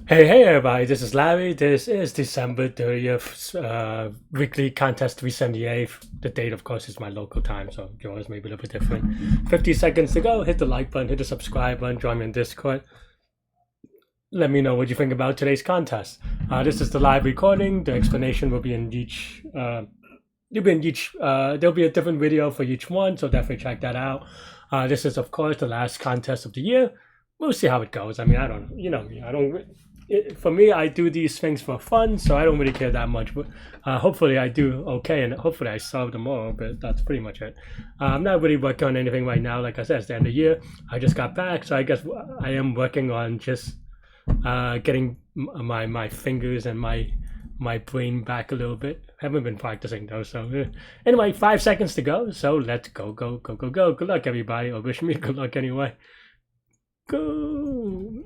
Hey everybody, this is Larry. This is December 30th, weekly contest 378. The date, of course, is my local time, so yours may be a little bit different. 50 seconds to go. Hit the like button, hit the subscribe button, join me in Discord. Let me know what you think about today's contest. This is the live recording. The explanation will be in each. There'll be a different video for each one, so definitely check that out. This is, of course, the last contest of the year. We'll see how it goes. I mean, I don't, you know me. I don't. For me, I do these things for fun, so I don't really care that much. But hopefully, I do okay, and hopefully, I solve them all. But that's pretty much it. I'm not really working on anything right now. Like I said, it's the end of the year. I just got back, so I guess I am working on just getting my fingers and my brain back a little bit. Haven't been practicing though, so anyway, 5 seconds to go. So let's go. Good luck, everybody, or wish me good luck anyway. Go.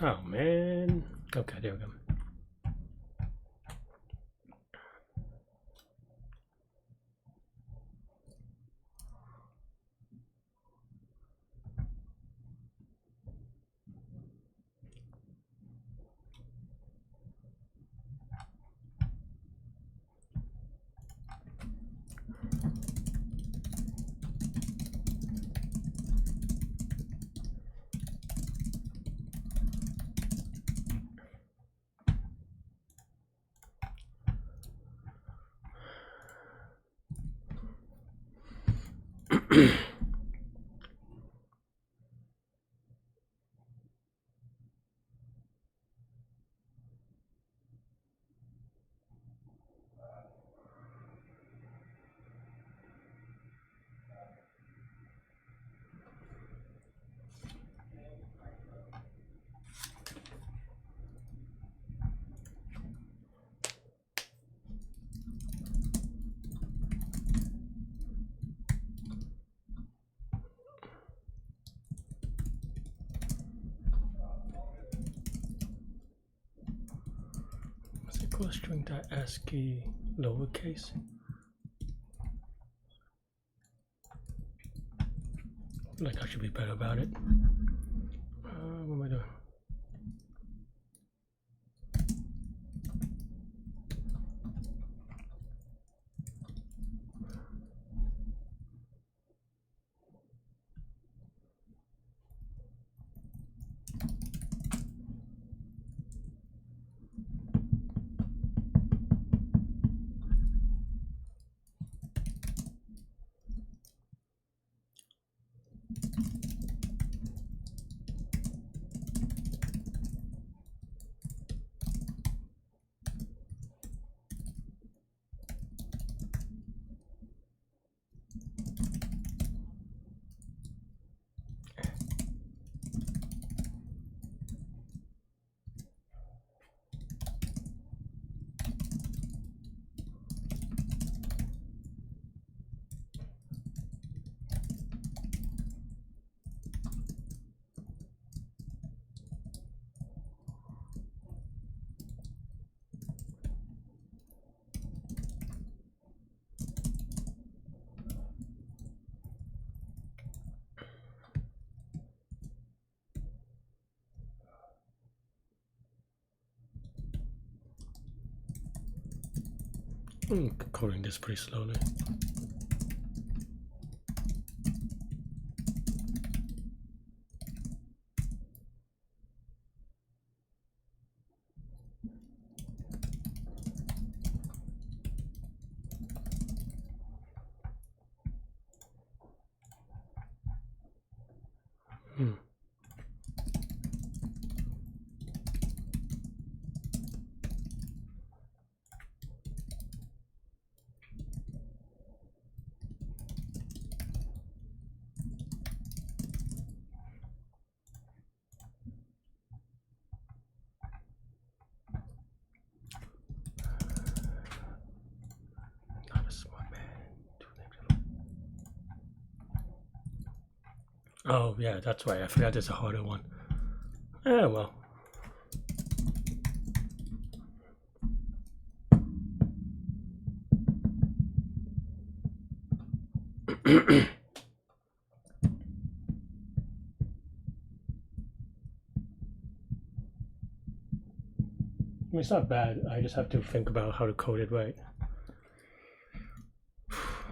Oh man. Okay, there we go. String that ASCII lowercase. Like I should be better about it. What am I doing? I'm coding this pretty slowly. Oh yeah, that's right. I forgot there's a harder one. Well. mean, it's not bad. I just have to think about how to code it right.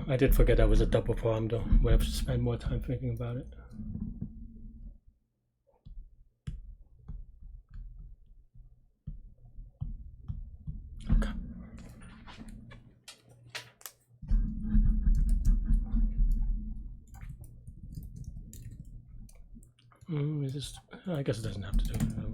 I did forget that was a double problem though. We have to spend more time thinking about it. Okay. I guess it doesn't have to do it that way.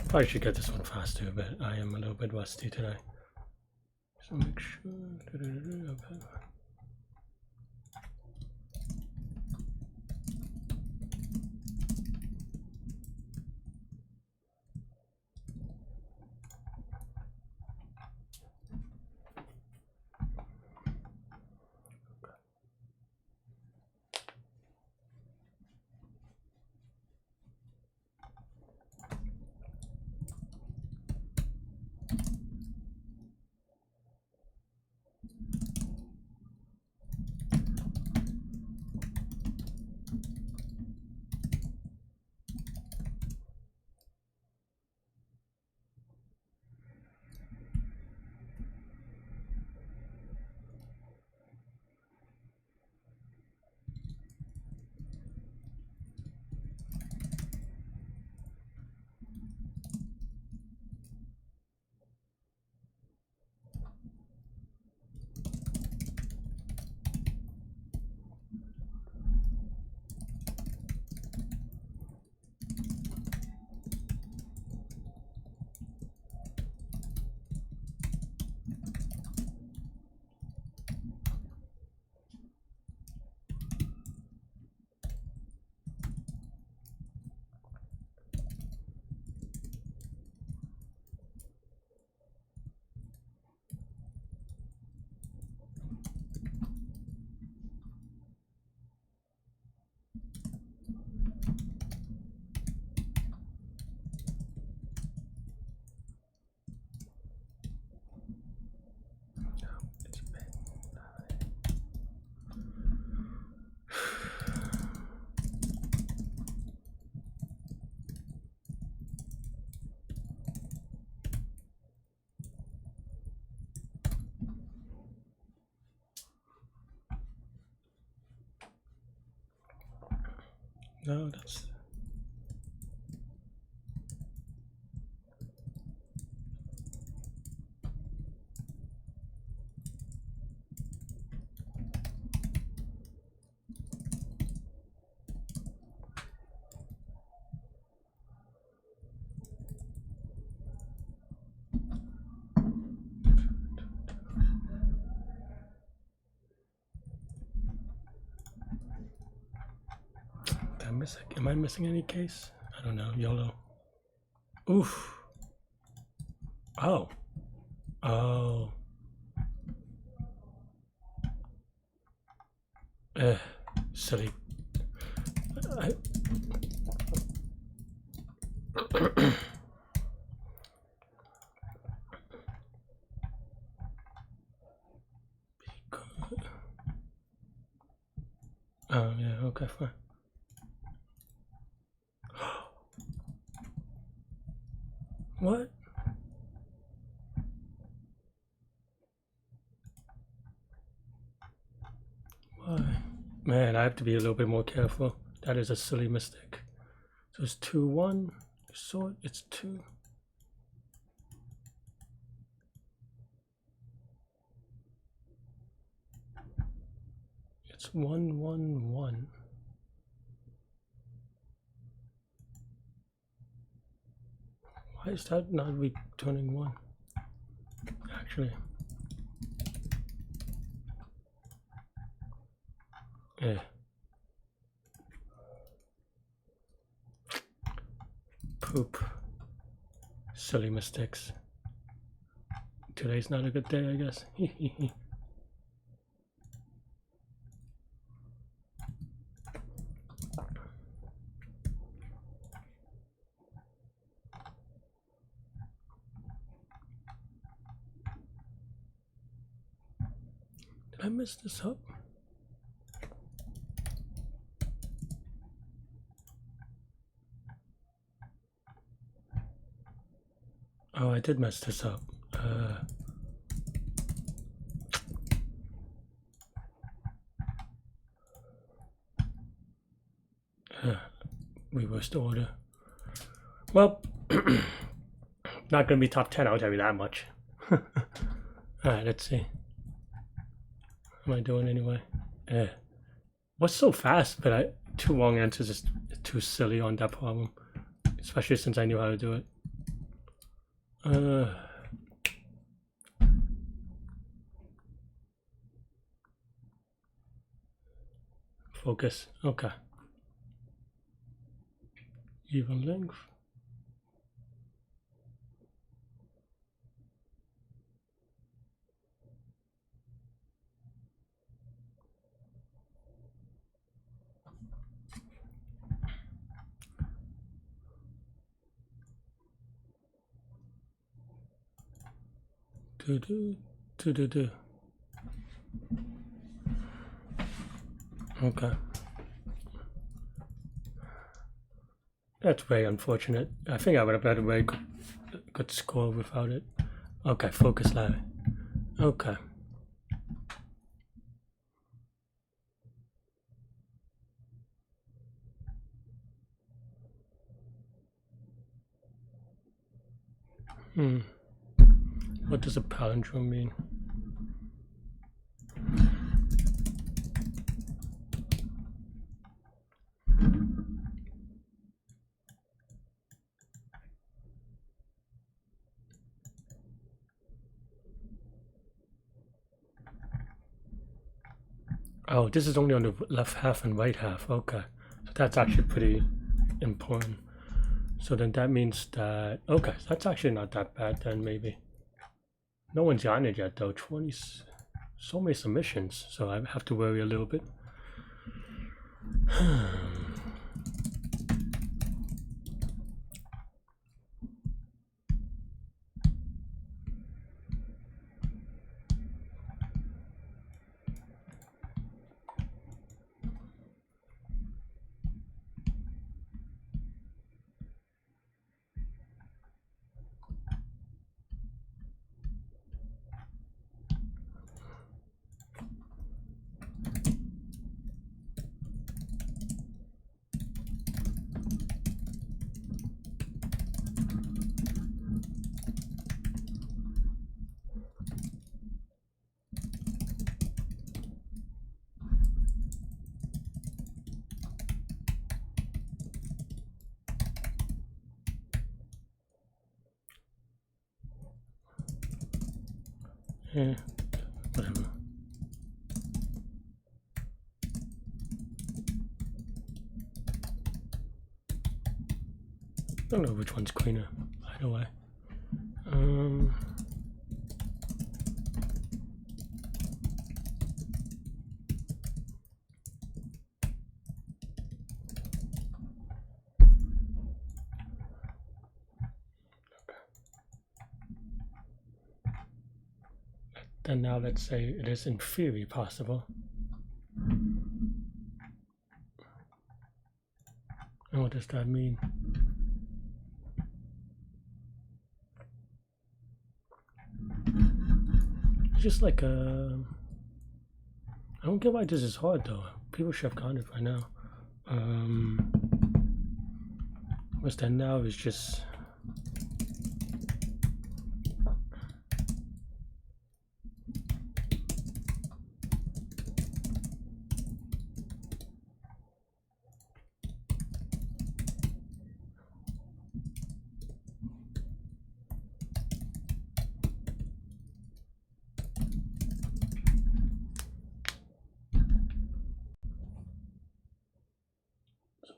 Probably should get this one faster, but I am a little bit rusty today. So make sure. Okay. No, that's. Am I missing any case? I don't know. YOLO. Oof. Oh. Oh. Silly. Oh yeah, okay, fine. What? Why? Man, I have to be a little bit more careful. That is a silly mistake. So it's 2-1. So it's 2. It's 1-1-1. Why is that not returning 1? Actually. Yeah. Poop. Silly mistakes. Today's not a good day, I guess. Did I mess this up? Oh, I did mess this up. Reversed order. Well, not gonna be top 10, I'll tell you that much. Alright, let's see. What am I doing anyway? What's so fast? But 2 long answers is too silly on that problem. Especially since I knew how to do it. Focus. Okay. Even length. Do. Okay. That's very unfortunate. I think I would have had a very good score without it. Okay, focus Larry. Okay. What does a palindrome mean? Oh, this is only on the left half and right half. Okay. So that's actually pretty important. So then that means that, okay, so that's actually not that bad then, maybe. No one's gotten it yet though. 20, so many submissions, so I have to worry a little bit. Yeah, whatever. I don't know which one's cleaner, either way. then now let's say it is in theory possible. And what does that mean? It's just like a... I don't get why this is hard though. People should have gotten it by now. What's that now is just...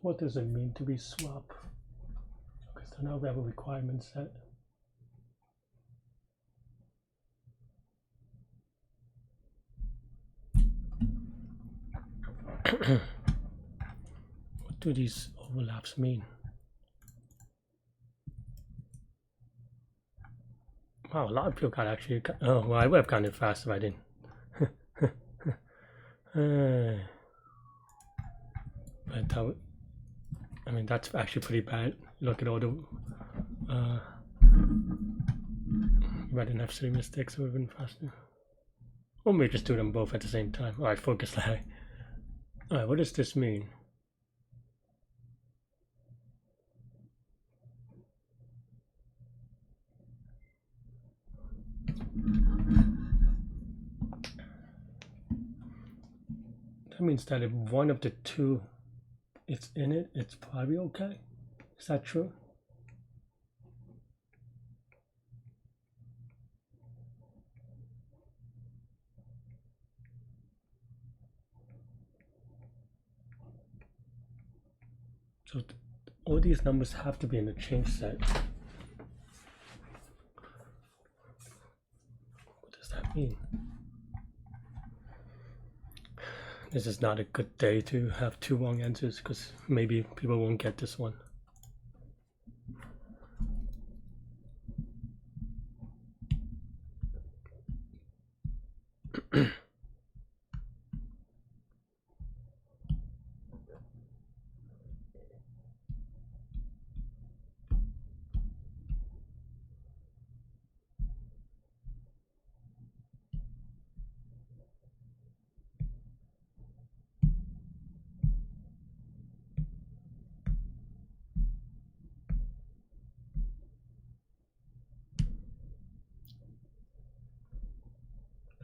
What does it mean to be swap? Okay, so now we have a requirement set. What do these overlaps mean? Wow, a lot of people got actually. Oh, well, I would have gotten it fast if I didn't. But I mean, that's actually pretty bad. Look at all the I didn't have 3 mistakes, it would have been faster. Or maybe just do them both at the same time. Alright, focus lag. Alright, what does this mean? That means that if one of the two is in it, it's probably okay. Is that true? So all these numbers have to be in the change set. What does that mean? This is not a good day to have 2 wrong answers because maybe people won't get this one.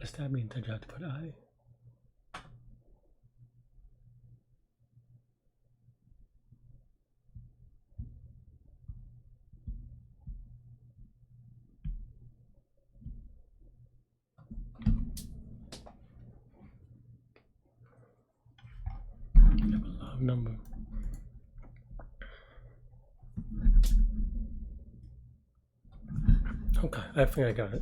Does that mean that you have to put I? You have a lot of number. Okay, I think I got it.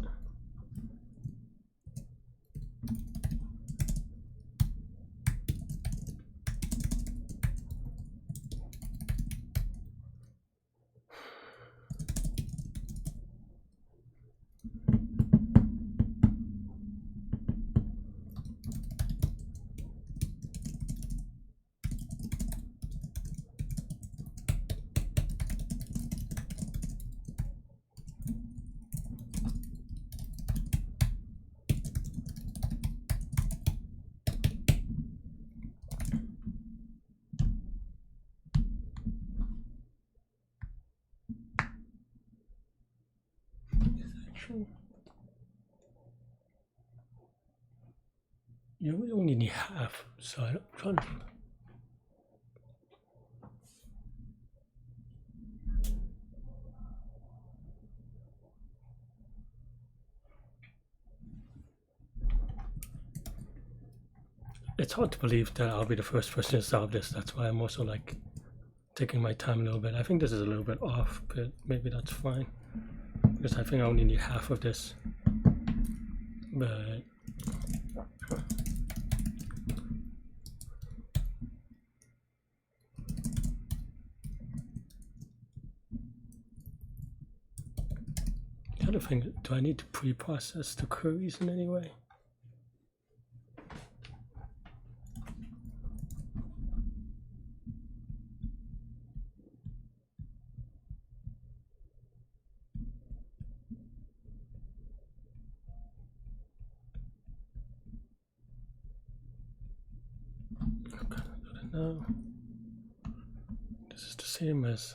You only need half, so I'm trying to... It's hard to believe that I'll be the first person to solve this. That's why I'm also like taking my time a little bit. I think this is a little bit off, but maybe that's fine. Because I think I only need half of this. But trying to think, do I need to pre-process the queries in any way? No, this is the same as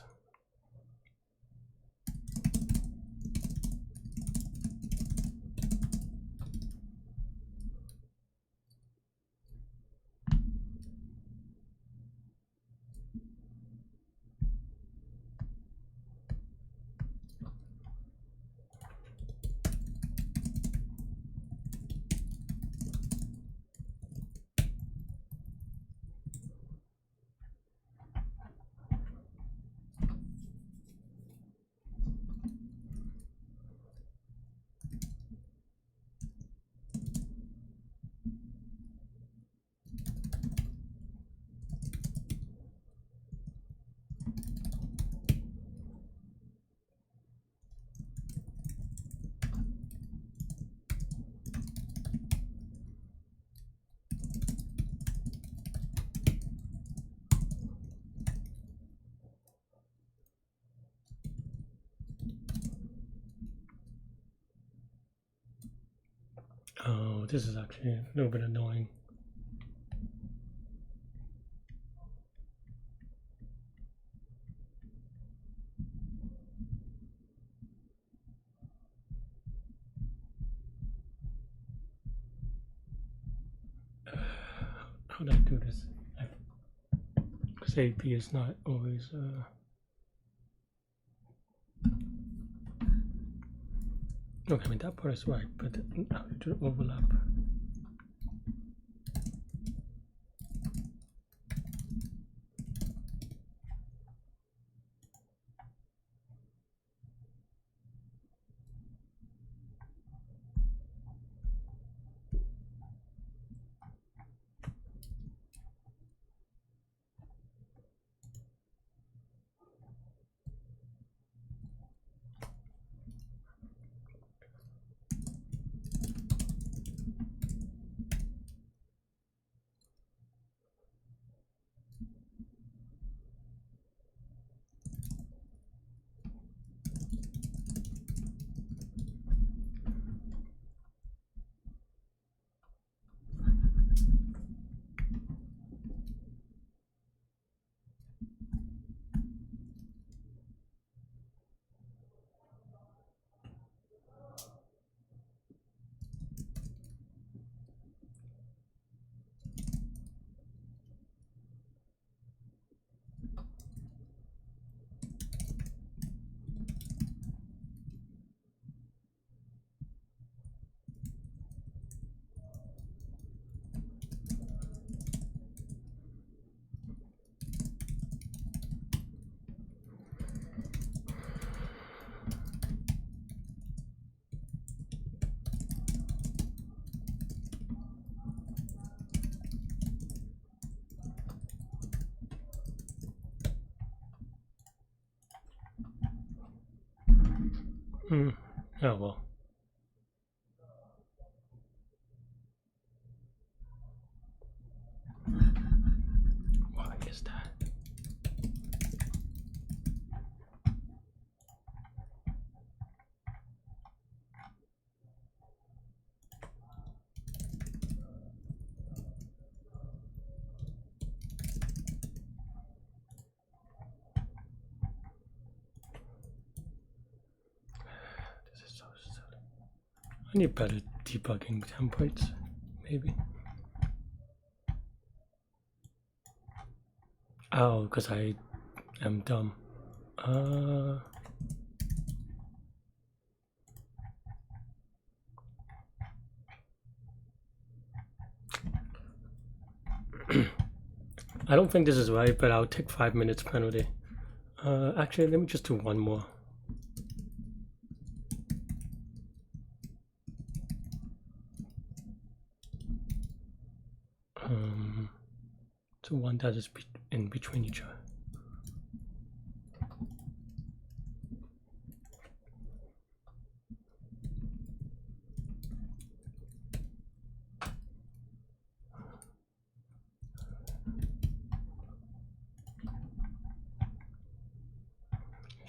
oh, this is actually a little bit annoying. How do I do this? Because AP is not always okay, I mean that part is right, but how to overlap? Oh well. Why is that? I need better debugging templates, maybe. Oh, because I am dumb. I don't think this is right, but I'll take 5 minutes penalty. Actually, let me just do one more. So one that is in between each other.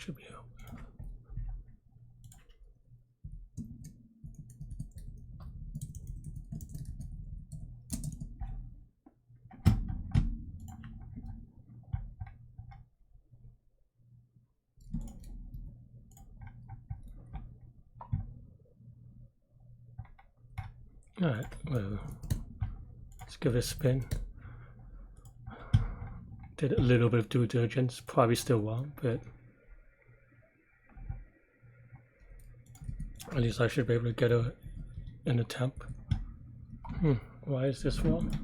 Should be. Alright, well, let's give it a spin. Did a little bit of due diligence, probably still wrong, but at least I should be able to get an attempt. Why is this wrong?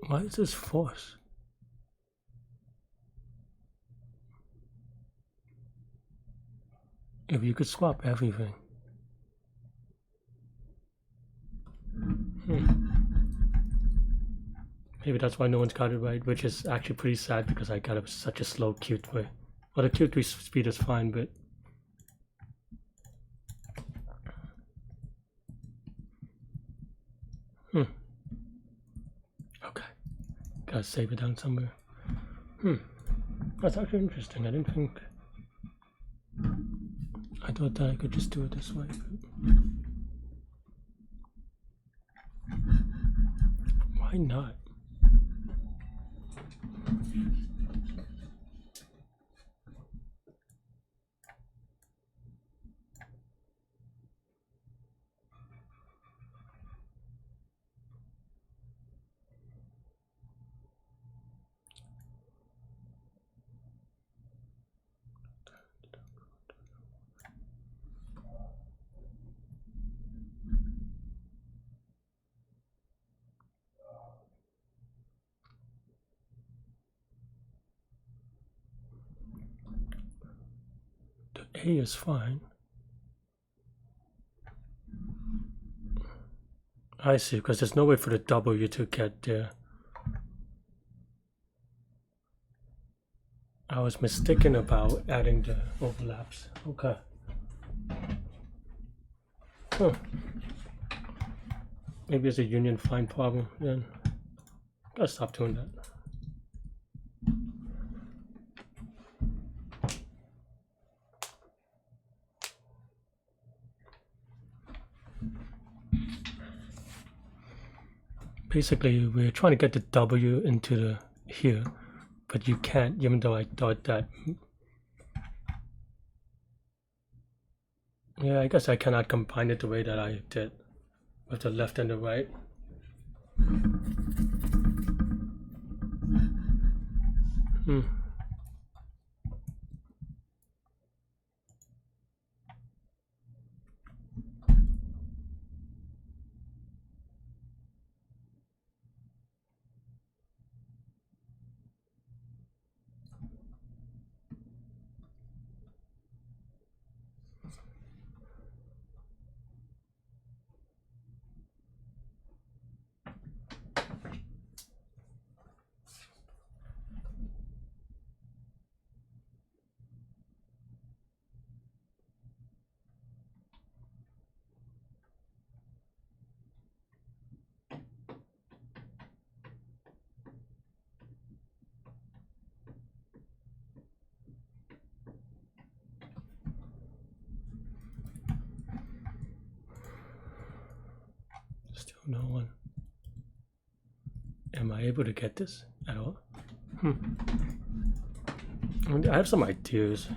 Why is this force? If you could swap everything. Maybe that's why no one's got it right, which is actually pretty sad because I got such a slow Q3. Well, the Q3 speed is fine, but okay, gotta save it down somewhere. That's actually interesting. I didn't think. I thought that I could just do it this way. But why not? A is fine. I see, because there's no way for the W to get there. I was mistaken about adding the overlaps. Okay. Maybe it's a union find problem then. Gotta stop doing that. Basically, we're trying to get the W into the here, but you can't, even though I thought that. Yeah, I guess I cannot combine it the way that I did with the left and the right. no one. Am I able to get this at all? I have some ideas.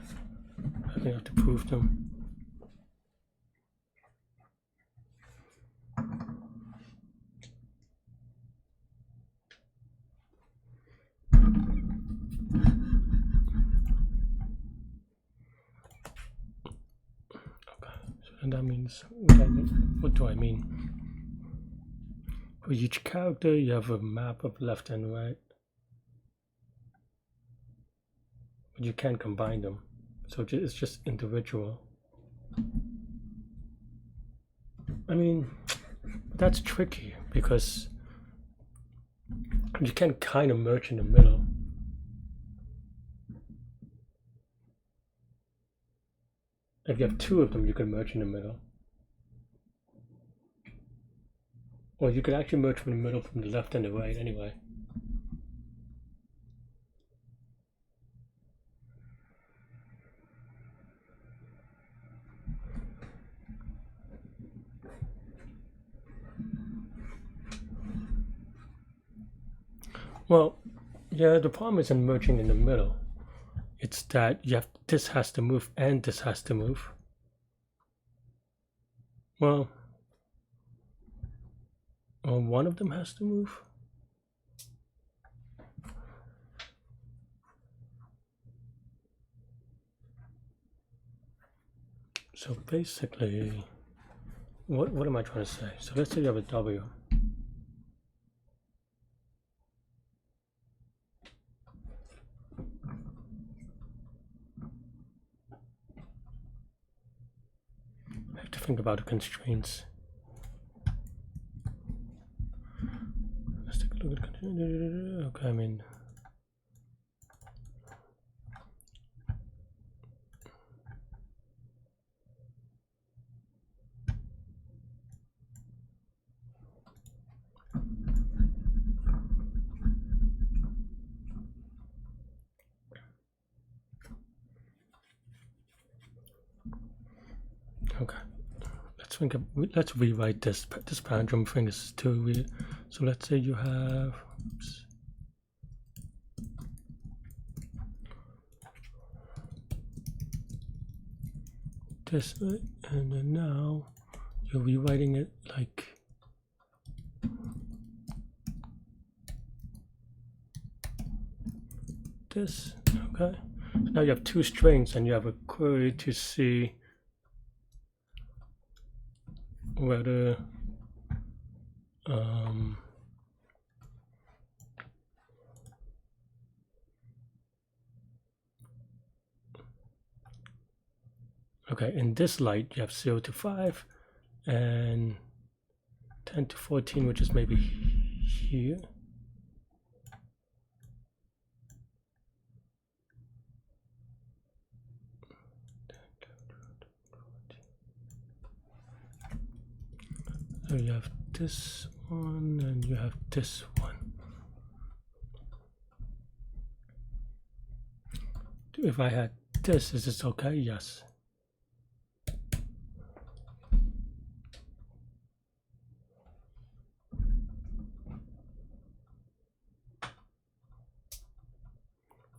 I think I have to prove them. And that means, what do I mean? For each character, you have a map of left and right, but you can't combine them, so it's just individual. I mean, that's tricky because you can kind of merge in the middle. If you have two of them, you can merge in the middle. Or you could actually merge from the middle, from the left and the right anyway. Well, yeah, the problem isn't merging in the middle. It's that you have, this has to move and this has to move. Well, one of them has to move. So basically, what am I trying to say? So let's say you have a W. I have to think about the constraints. Let's take a look at the, okay, I mean, okay, let's rewrite this palindrome thing is too weird. So let's say you have, oops, this, and then now you're rewriting it like this. Okay, so now you have two strings and you have a query to see whether okay, in this light you have 0 to 5 and 10 to 14, which is maybe here. So you have this one and you have this one. If I had this, is this okay? Yes.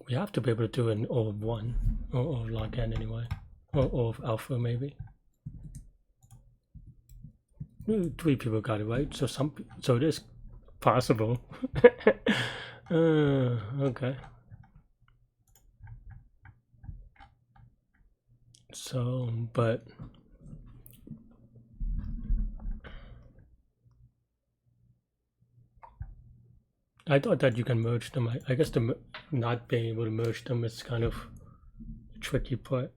We have to be able to do an O of 1 or log n anyway, or O of alpha maybe. 3 people got it right, so it is possible. Okay. So, but I thought that you can merge them. I guess the not being able to merge them is kind of the tricky part.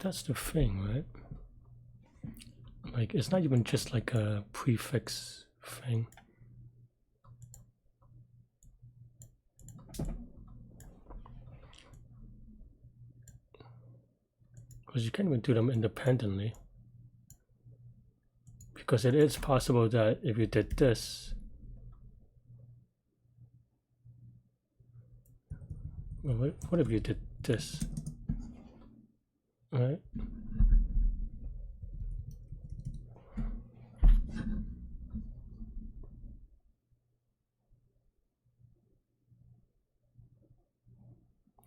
That's the thing, right? Like, it's not even just like a prefix thing. because you can't even do them independently. Because it is possible that if you did this, well, what if you did this? All right.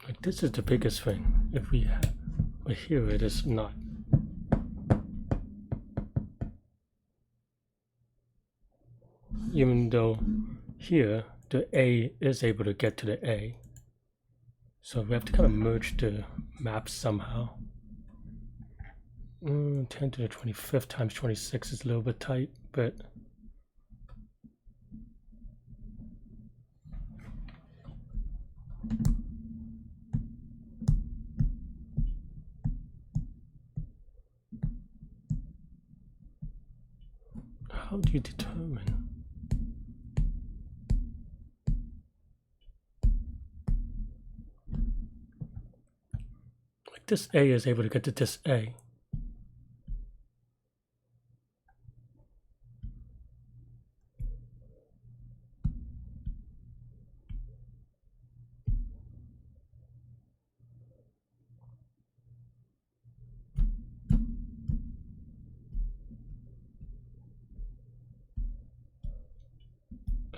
Like this is the biggest thing. If we have, but here it is not. Even though here the A is able to get to the A. So we have to kind of merge the maps somehow. 10 to the 25th times 26 is a little bit tight, but how do you determine? Like this A is able to get to this A.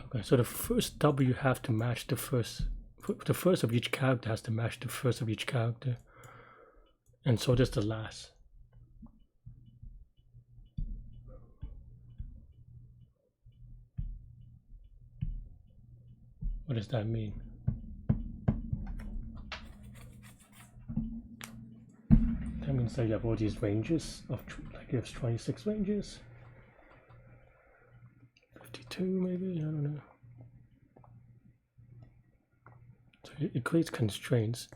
Okay, so the first W have to match the first of each character has to match the first of each character. And so does the last. What does that mean? That means that you have all these ranges of, like you have 26 ranges. 52 maybe, I don't know. So it creates constraints.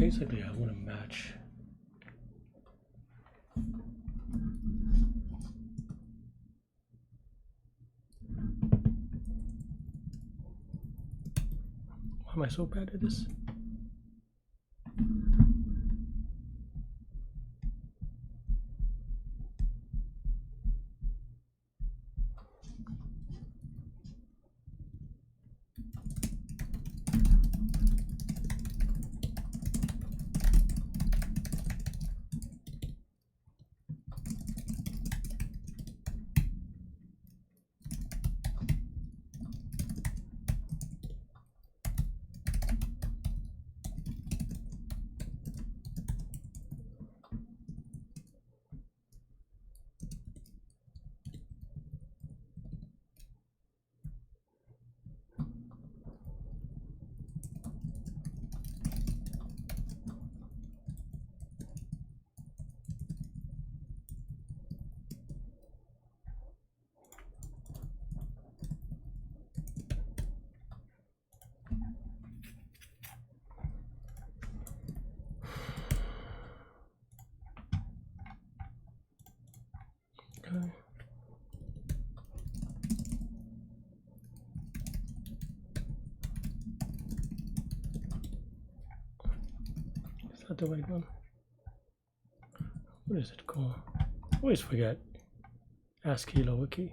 basically I want to match. Why am I so bad at this? Okay. Is that the right one? What is it called? I always forget. ASCII lower key.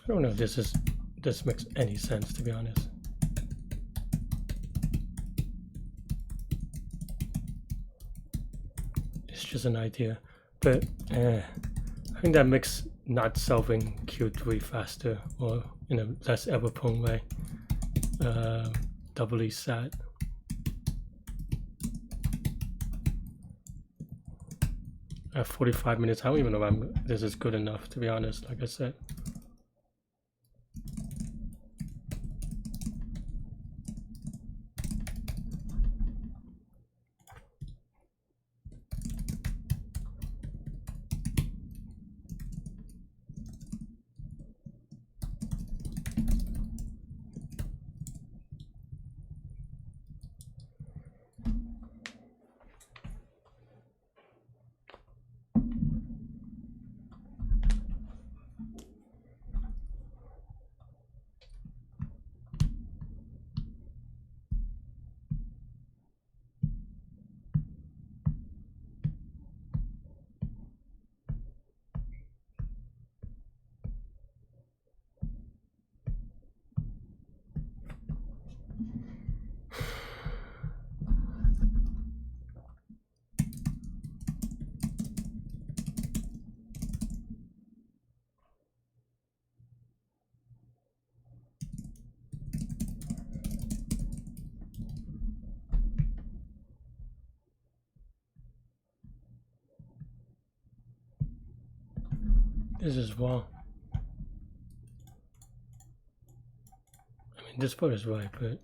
I don't know if this makes any sense, to be honest. It's just an idea, but I think that makes not solving Q3 faster or in a less error-prone way. Doubly sad. At 45 minutes, I don't even know if this is good enough, to be honest, like I said. This is wrong. I mean, this part is right, but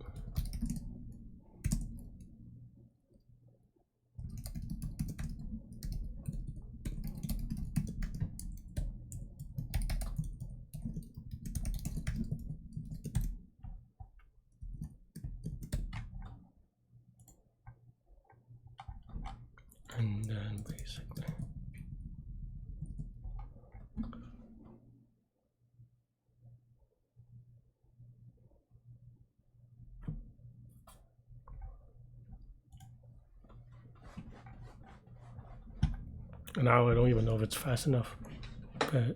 and then basically Now I don't even know if it's fast enough. But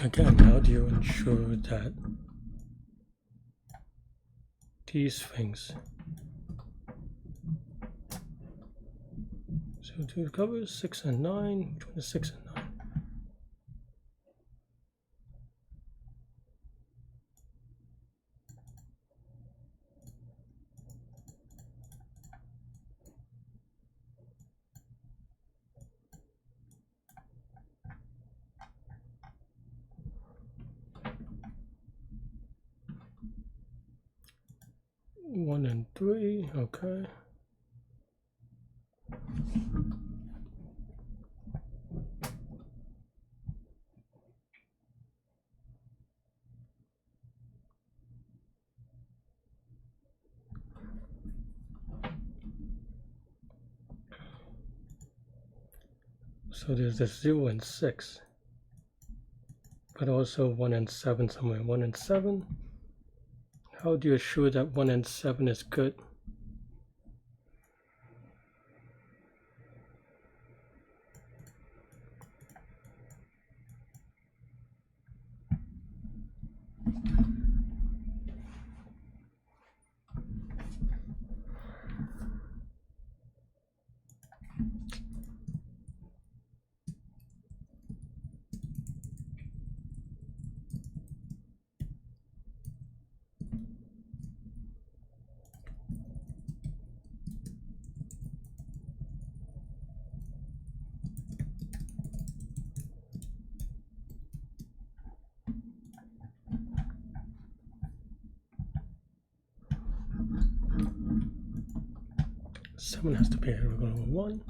again, how do you ensure that these things, so to cover 6 and 9, which one is 6 and 9? One and 3, okay. So there's the 0 and 6, but also 1 and 7 somewhere. 1 and 7. How do you assure that 1 and 7 is good? Someone has to be here. We're going to 1.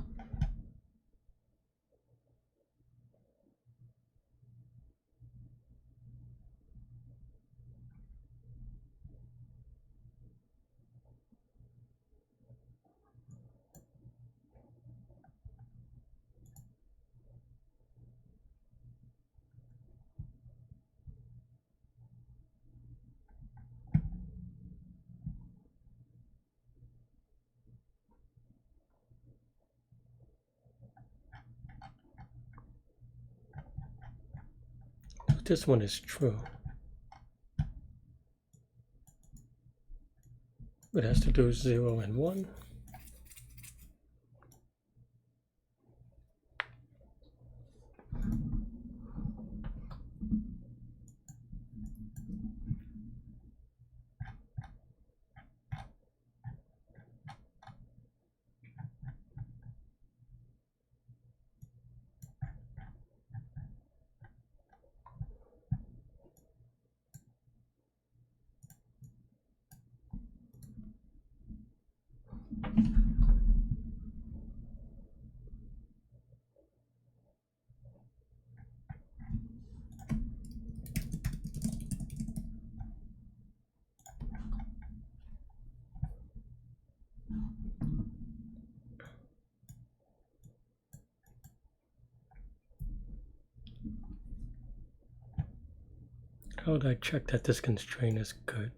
This one is true. It has to do 0 and 1. How would I check that this constraint is good?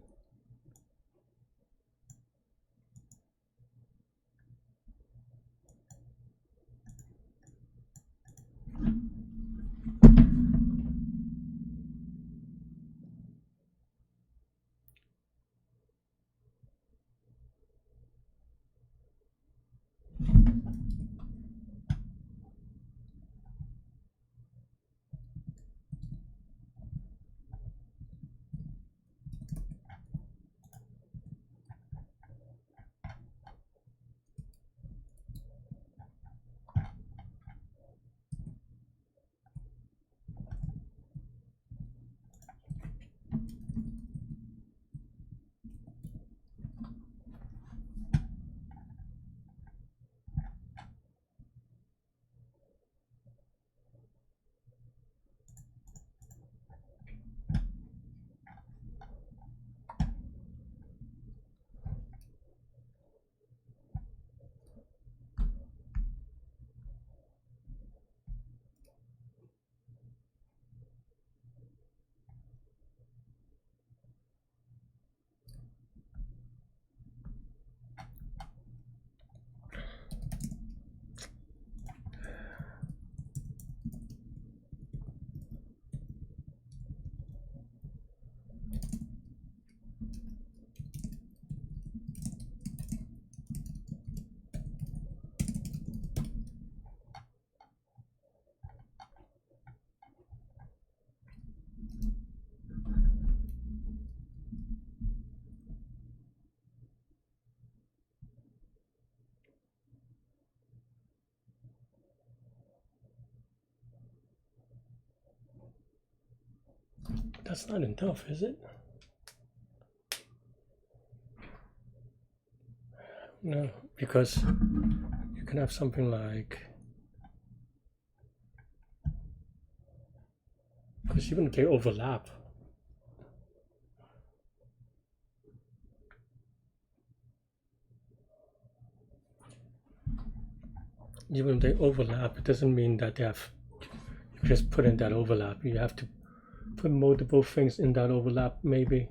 That's not enough, is it? No, because you can have something like, because even if they overlap, it doesn't mean that they have, you just put in that overlap. You have to put multiple things in that overlap, maybe,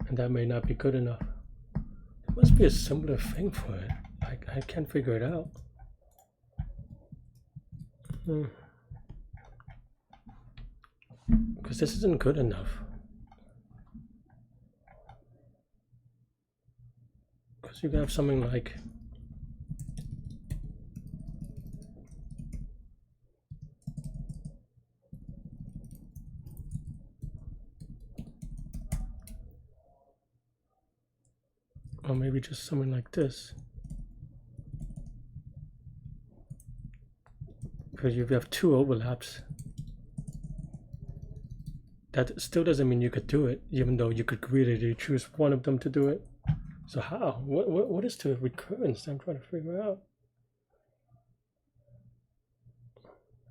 and that may not be good enough. There must be a similar thing for it. I can't figure it out. Because this isn't good enough. Because you can have something like, or maybe just something like this. Because you have two overlaps. That still doesn't mean you could do it, even though you could greedily choose one of them to do it. So how? What is the recurrence I'm trying to figure out?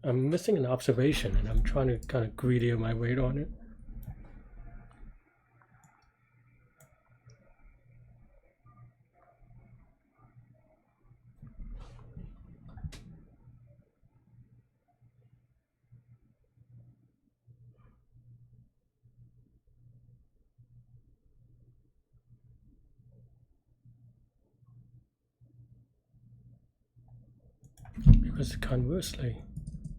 I'm missing an observation, and I'm trying to kind of greedy my weight on it. Because conversely,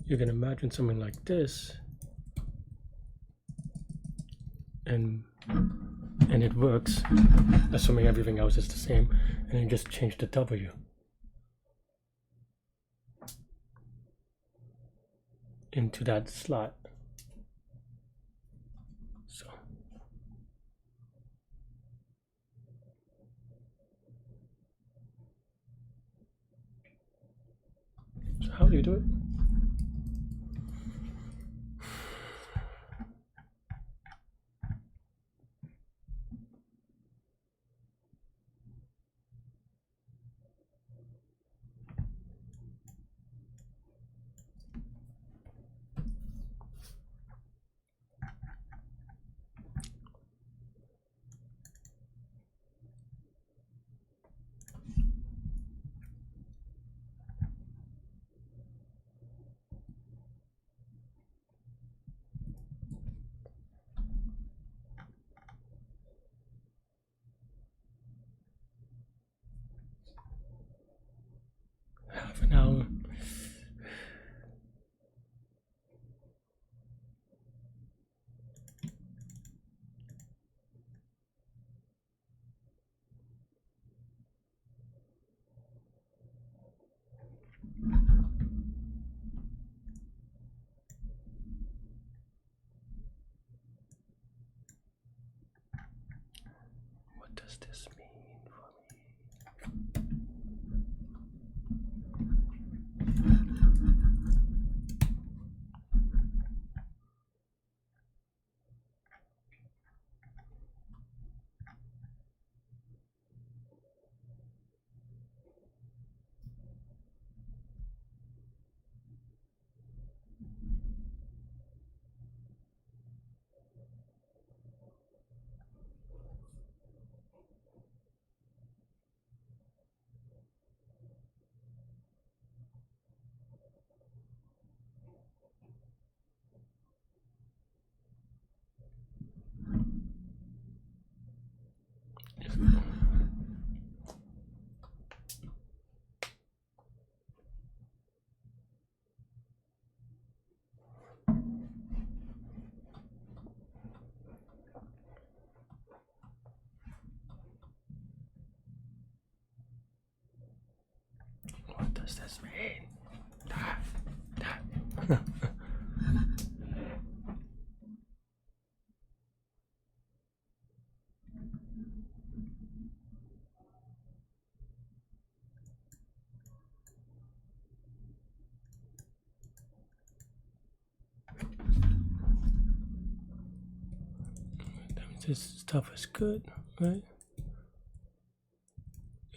you can imagine something like this, and it works, assuming everything else is the same, and then just change the W. Into that slot. So how do you do it? does this mean? That means this stuff is good, right?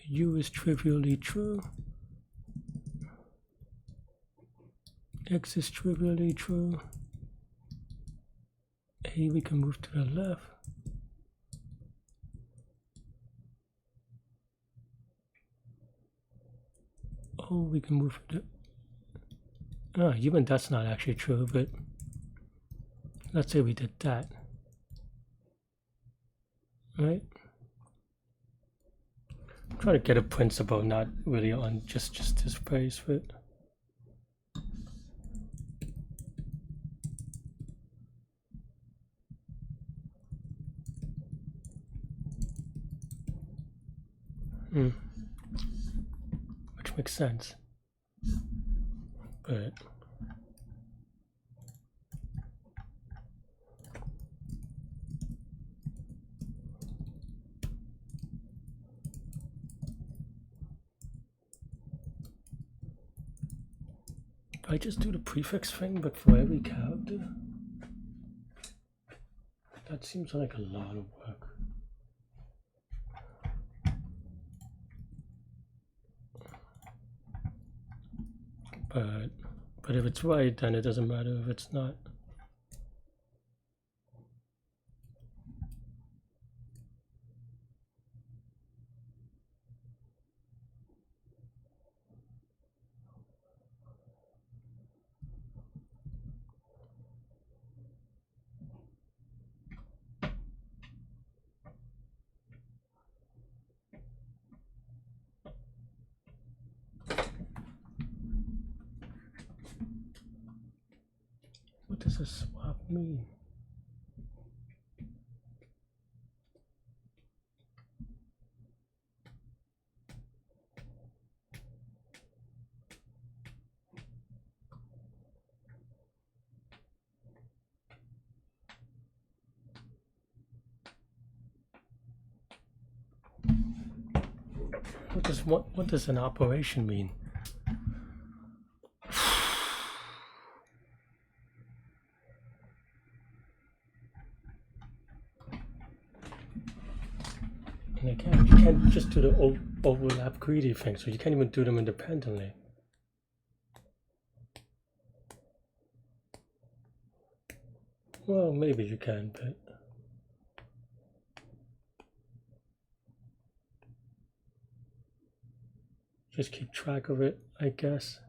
U is trivially true. X is trivially true. A, we can move to the left. O, we can move to even that's not actually true, but let's say we did that. Right? I'm trying to get a principle, not really on just this phrase, but which makes sense. But I just do the prefix thing, but for every character? That seems like a lot of work. But if it's right, then it doesn't matter if it's not. What does a swap mean? What does an operation mean? And you can't just do the overlap greedy thing, so you can't even do them independently. Well, maybe you can, but just keep track of it, I guess.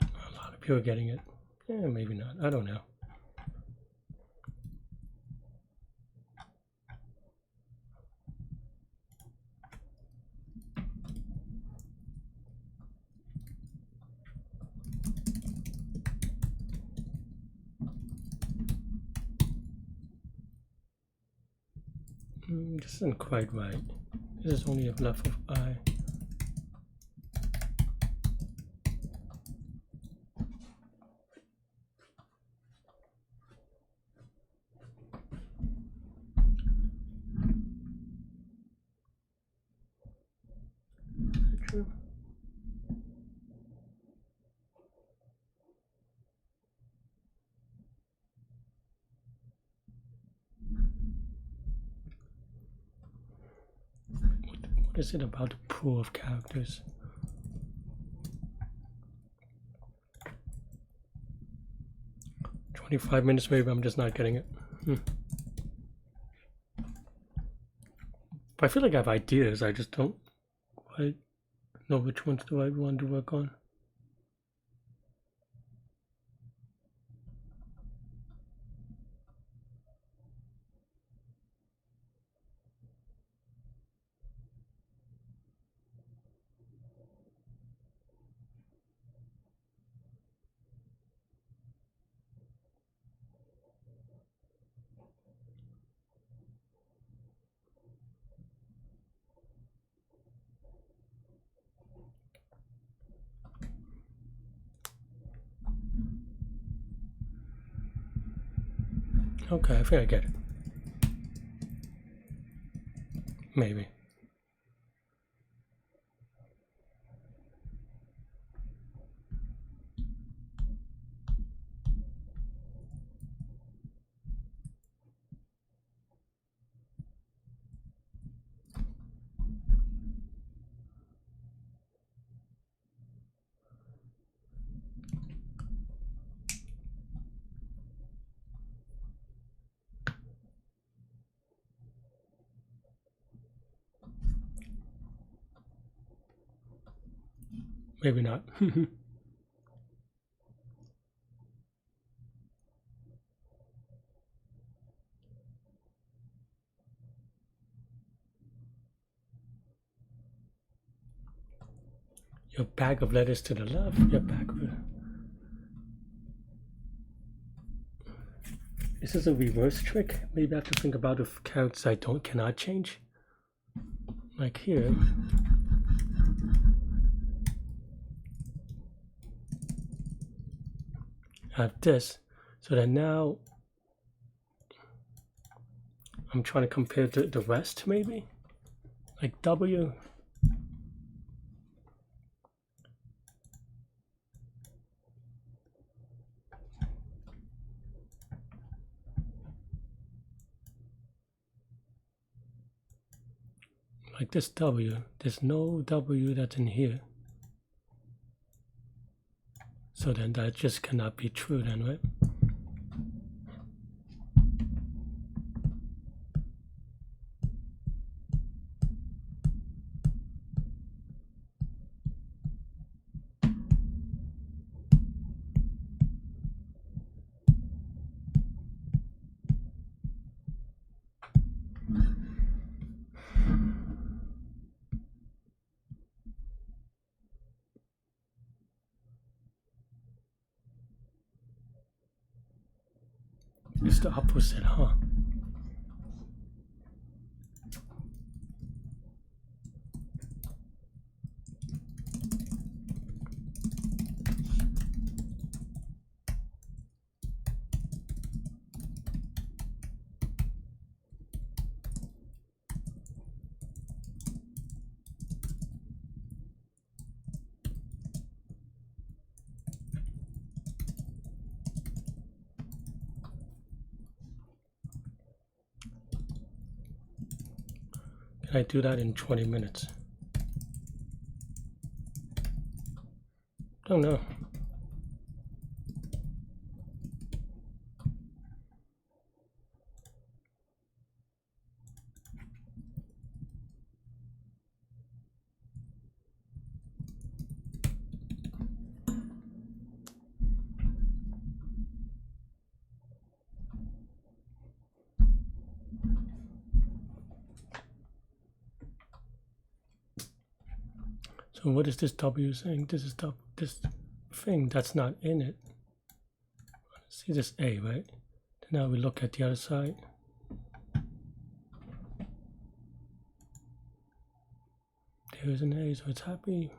A lot of people are getting it. Yeah, maybe not. I don't know. This isn't quite right. This is only a left of I. True. What is it about the pool of characters? $25 maybe, I'm just not getting it. But I feel like I have ideas, I just don't quite know which ones do I want to work on. Okay, I think I get it. Maybe. Maybe not. Your bag of letters to the left, your bag of it. Is this a reverse trick? Maybe I have to think about if characters I cannot change. Like here. I have this. So that now I'm trying to compare the rest maybe? Like W. Like this W, there's no W that's in here. So then that just cannot be true then, right? It's the opposite, huh? Can I do that in 20 minutes? Don't know. So what is this W saying? This is this thing that's not in it. See this A, right? Now we look at the other side. There's an A, so it's happy.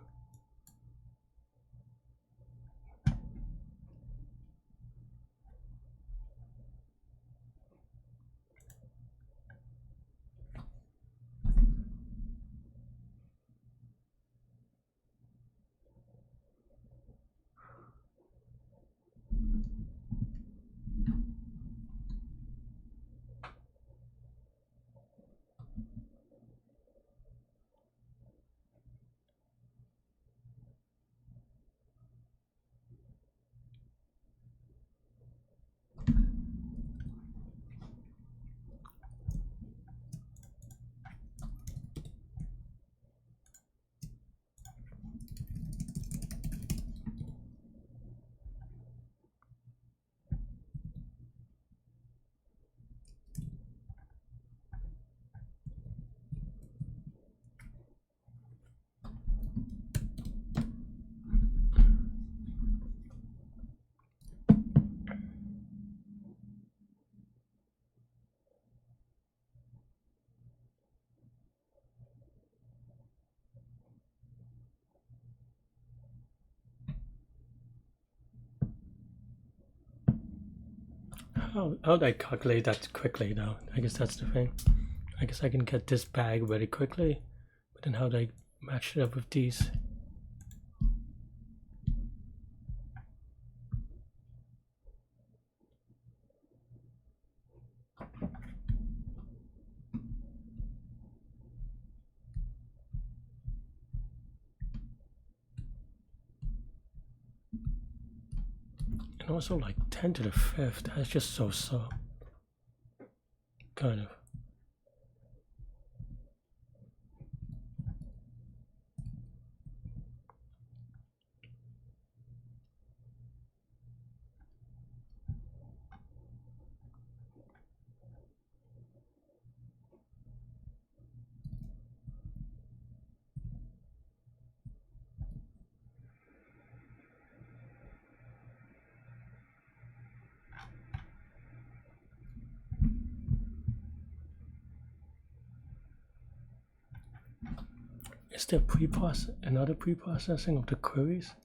How do I calculate that quickly though? I guess that's the thing. I guess I can get this bag very quickly, but then how do I match it up with these? And also like 10 to the 5th, that's just so kind of. Is there another pre-processing of the queries?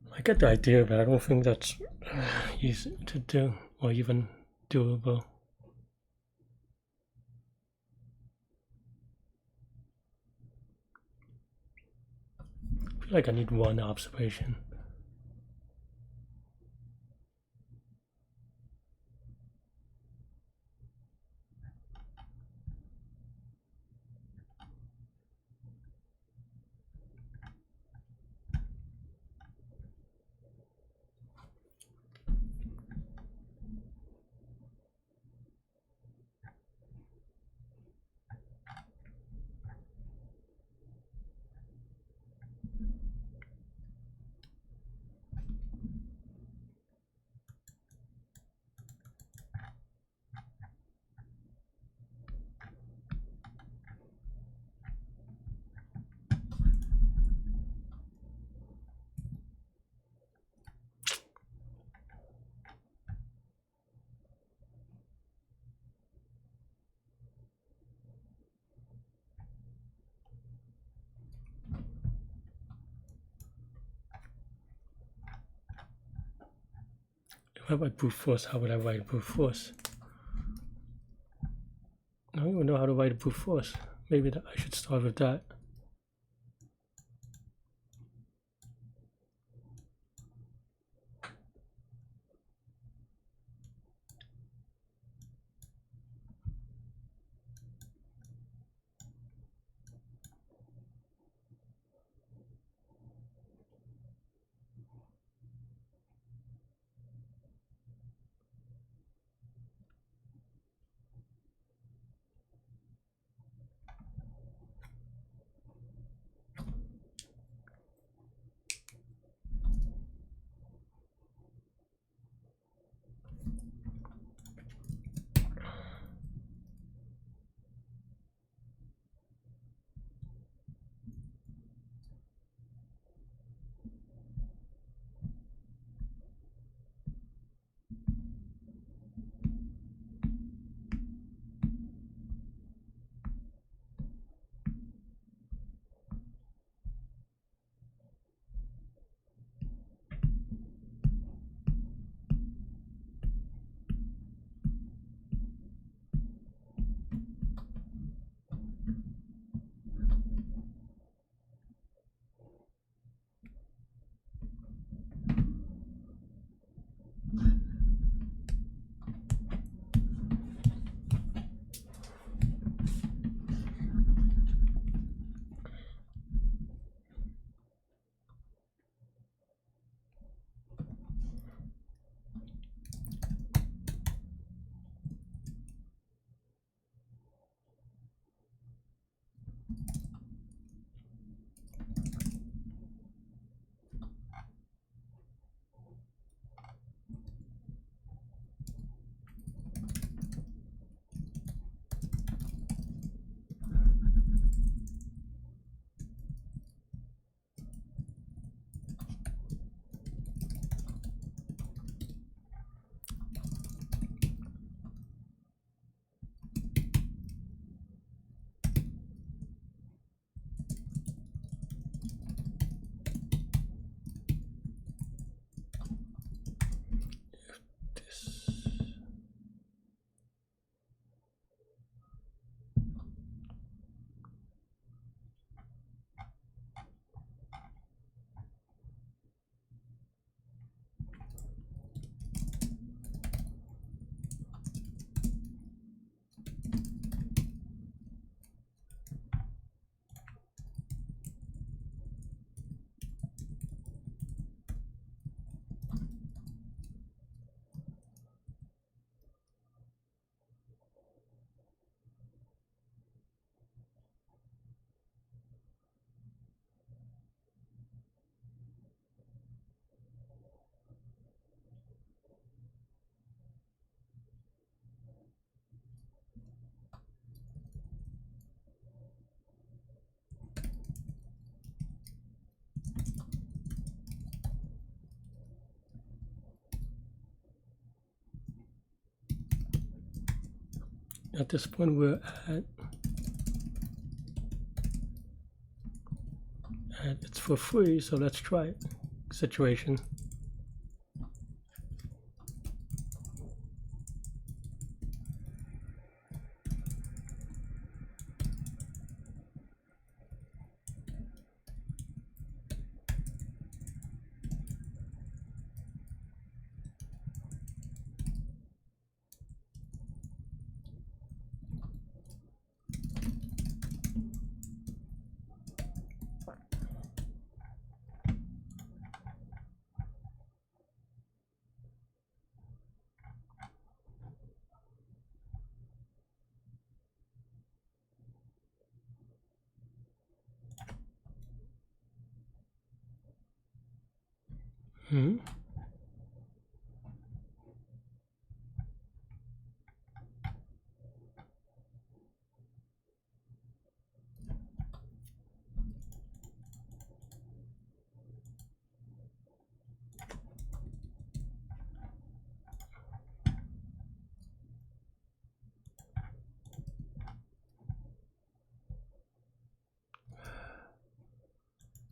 I get the idea, but I don't think that's easy to do or even doable. I feel like I need one observation. If I write brute force, how would I write brute force? I don't even know how to write a brute force. Maybe I should start with that. at this point we're at and it's for free, so let's try it. Situation. Hmm.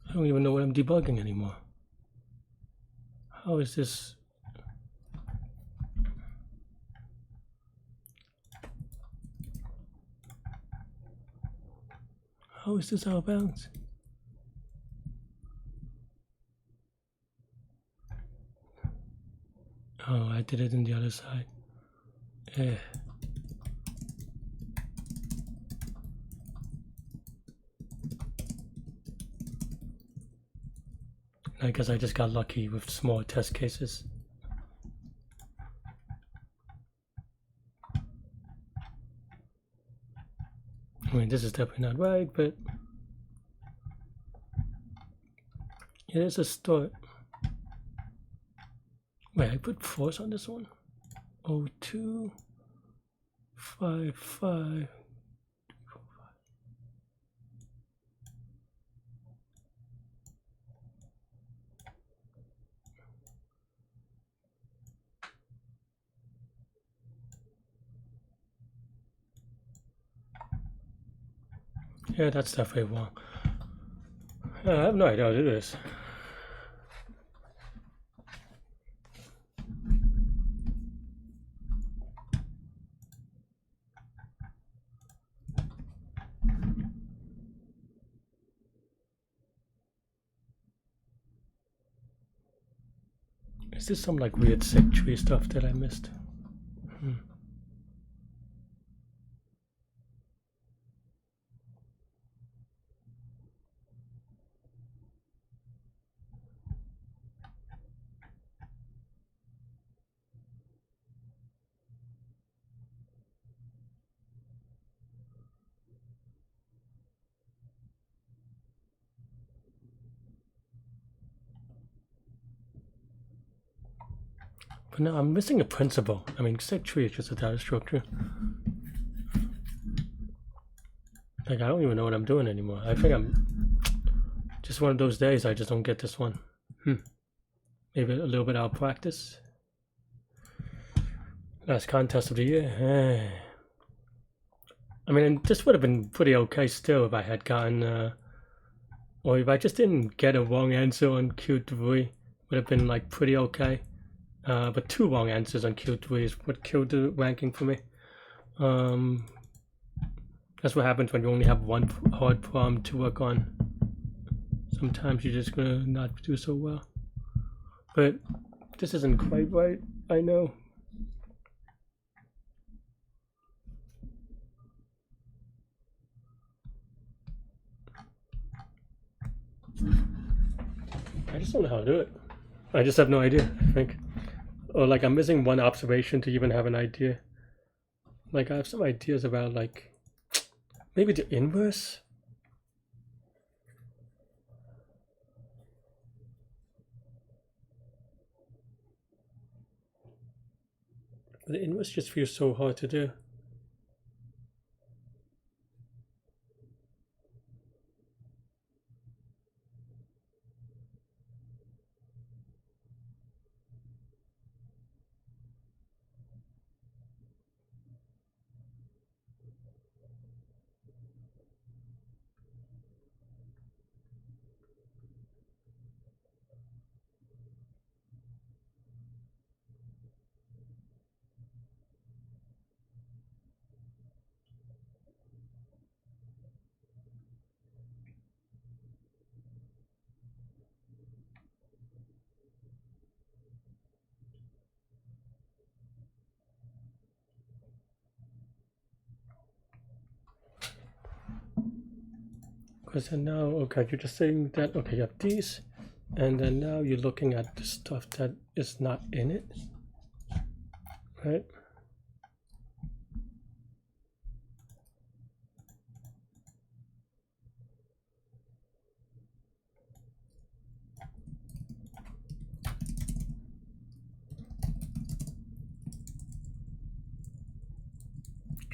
I don't even know what I'm debugging anymore. How is this? How is this out of bounds? Oh, I did it on the other side. Eh. I guess I just got lucky with small test cases. I mean, this is definitely not right, but it is a start. Wait, I put force on this one? 0255. Yeah, that's definitely wrong. I have no idea how to do this. Is this some like weird sick tree stuff that I missed? But no, I'm missing a principle. I mean, sick tree is just a data structure. Like, I don't even know what I'm doing anymore. I think I'm just one of those days I just don't get this one. Maybe a little bit out of practice. Last contest of the year. I mean, this would have been pretty okay still if I had gotten, or if I just didn't get a wrong answer on Q3, would have been like pretty okay. But 2 wrong answers on Q3 is what killed the ranking for me. That's what happens when you only have one hard problem to work on. Sometimes you're just gonna not do so well. But this isn't quite right, I know. I just don't know how to do it. I just have no idea, I think. Or like I'm missing one observation to even have an idea. Like I have some ideas about like maybe the inverse. The inverse just feels so hard to do. because then now, okay, you're just saying that, okay, you have these, and then now you're looking at the stuff that is not in it, right?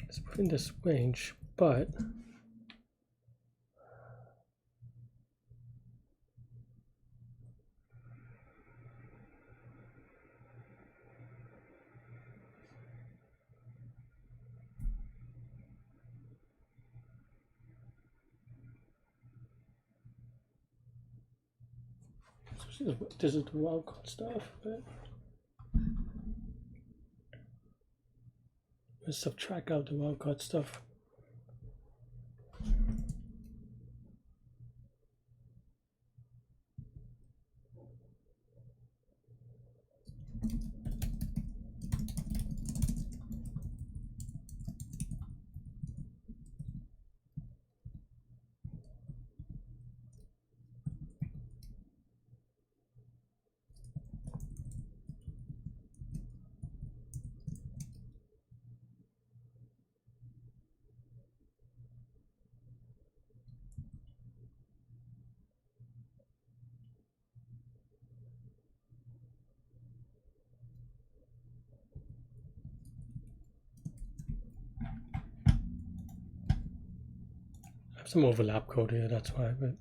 It's within this range, but this is the wildcard stuff, right? Let's subtract out the wildcard stuff. I have some overlap code here, that's why, but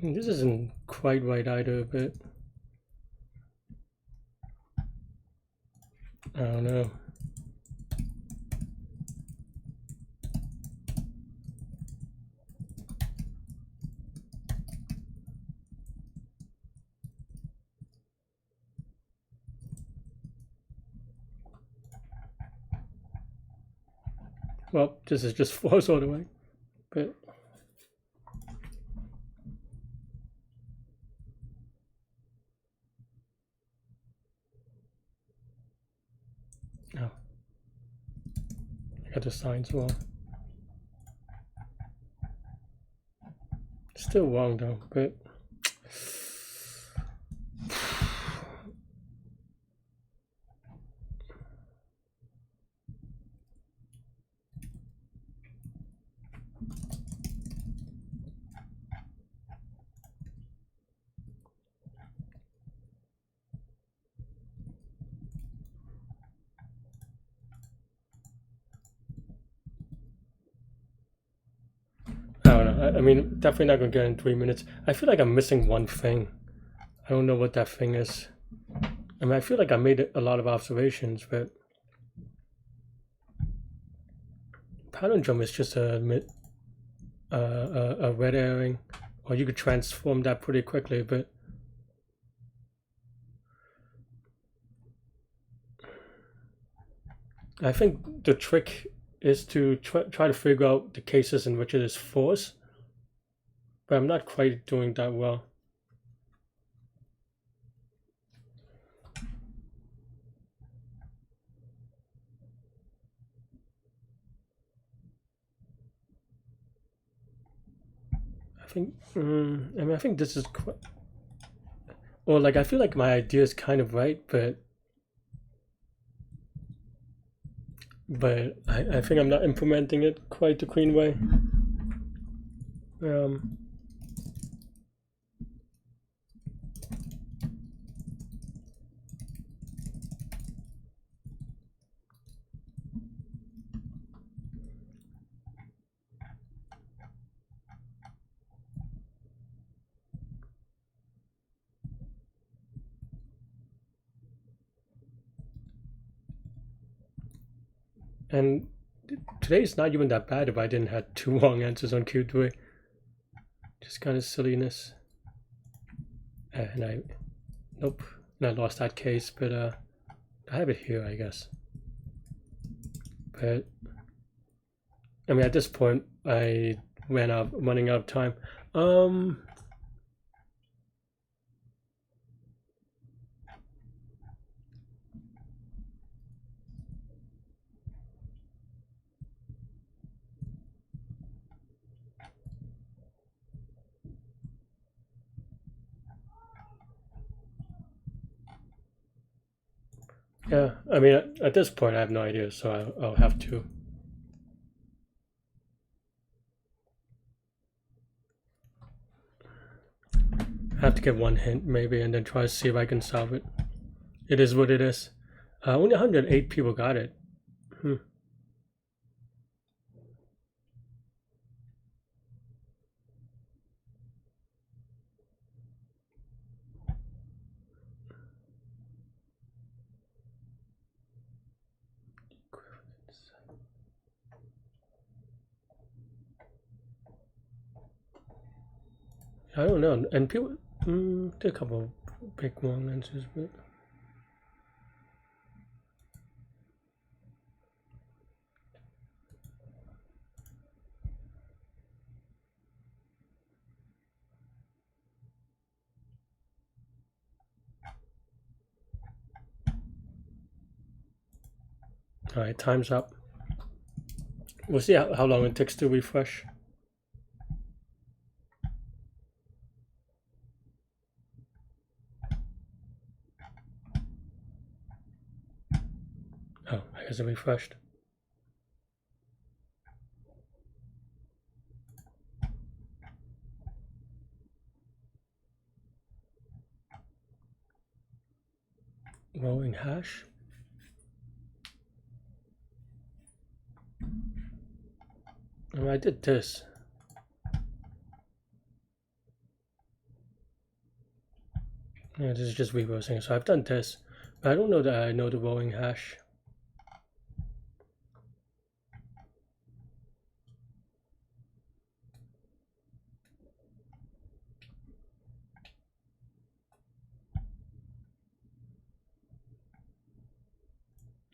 this isn't quite right either, but I don't know. Well, this is just false all the way, but no. I got the signs wrong. Still wrong though, but I don't know. I mean, definitely not gonna get in 3 minutes. I feel like I'm missing one thing. I don't know what that thing is. I mean, I feel like I made a lot of observations, but palindrome is just a red herring, or you could transform that pretty quickly, but I think the trick is to try to figure out the cases in which it is false, but I'm not quite doing that well. I think, I mean, I think this is quite, or like, I feel like my idea is kind of right, but I think I'm not implementing it quite the clean way. And today's not even that bad if I didn't have 2 wrong answers on Q3. Just kind of silliness. And nope, and I lost that case, but I have it here, I guess. But I mean, at this point, I running out of time. Yeah, I mean, at this point, I have no idea, so I'll have to. I have to get one hint, maybe, and then try to see if I can solve it. It is what it is. Only 108 people got it. I don't know, and people, there are a couple big wrong answers, but. All right, time's up. We'll see how long it takes to refresh. Oh, I guess it refreshed. Rolling hash. Oh, I did this. Yeah, this is just reversing. So I've done this, but I don't know that I know the rolling hash.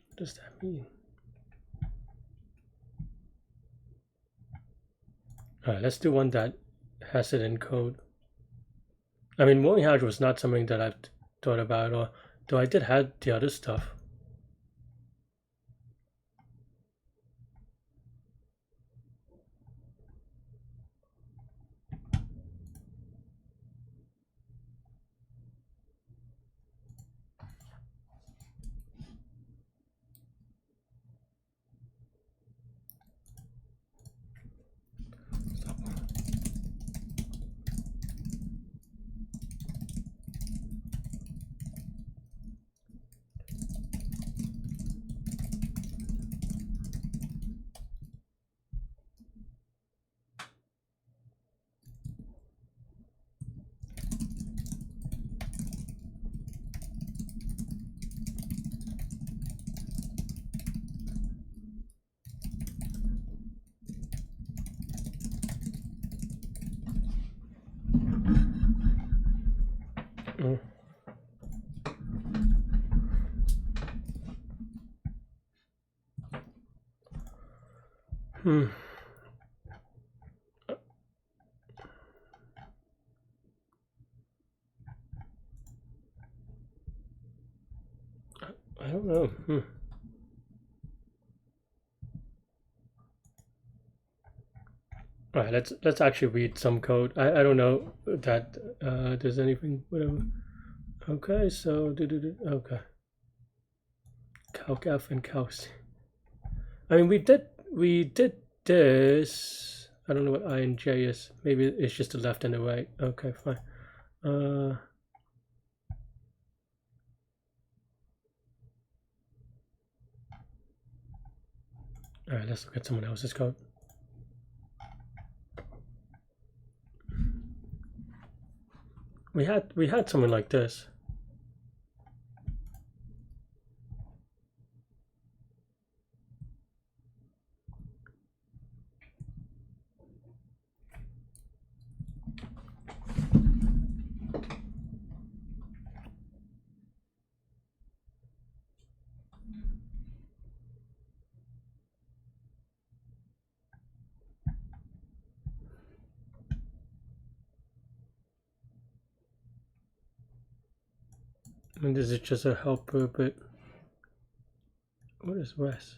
What does that mean? All right, let's do one that has it in code. I mean, rolling hash was not something that I've thought about, or though I did have the other stuff. I don't know. All right, let's actually read some code. I don't know that there's anything, whatever. Okay, so okay. CalcF and calc. I mean, we did this. I don't know what I and J is. Maybe it's just the left and the right. Okay, fine. All right, let's look at someone else's code. We had someone like this. And this is just a helper, but what is Wes?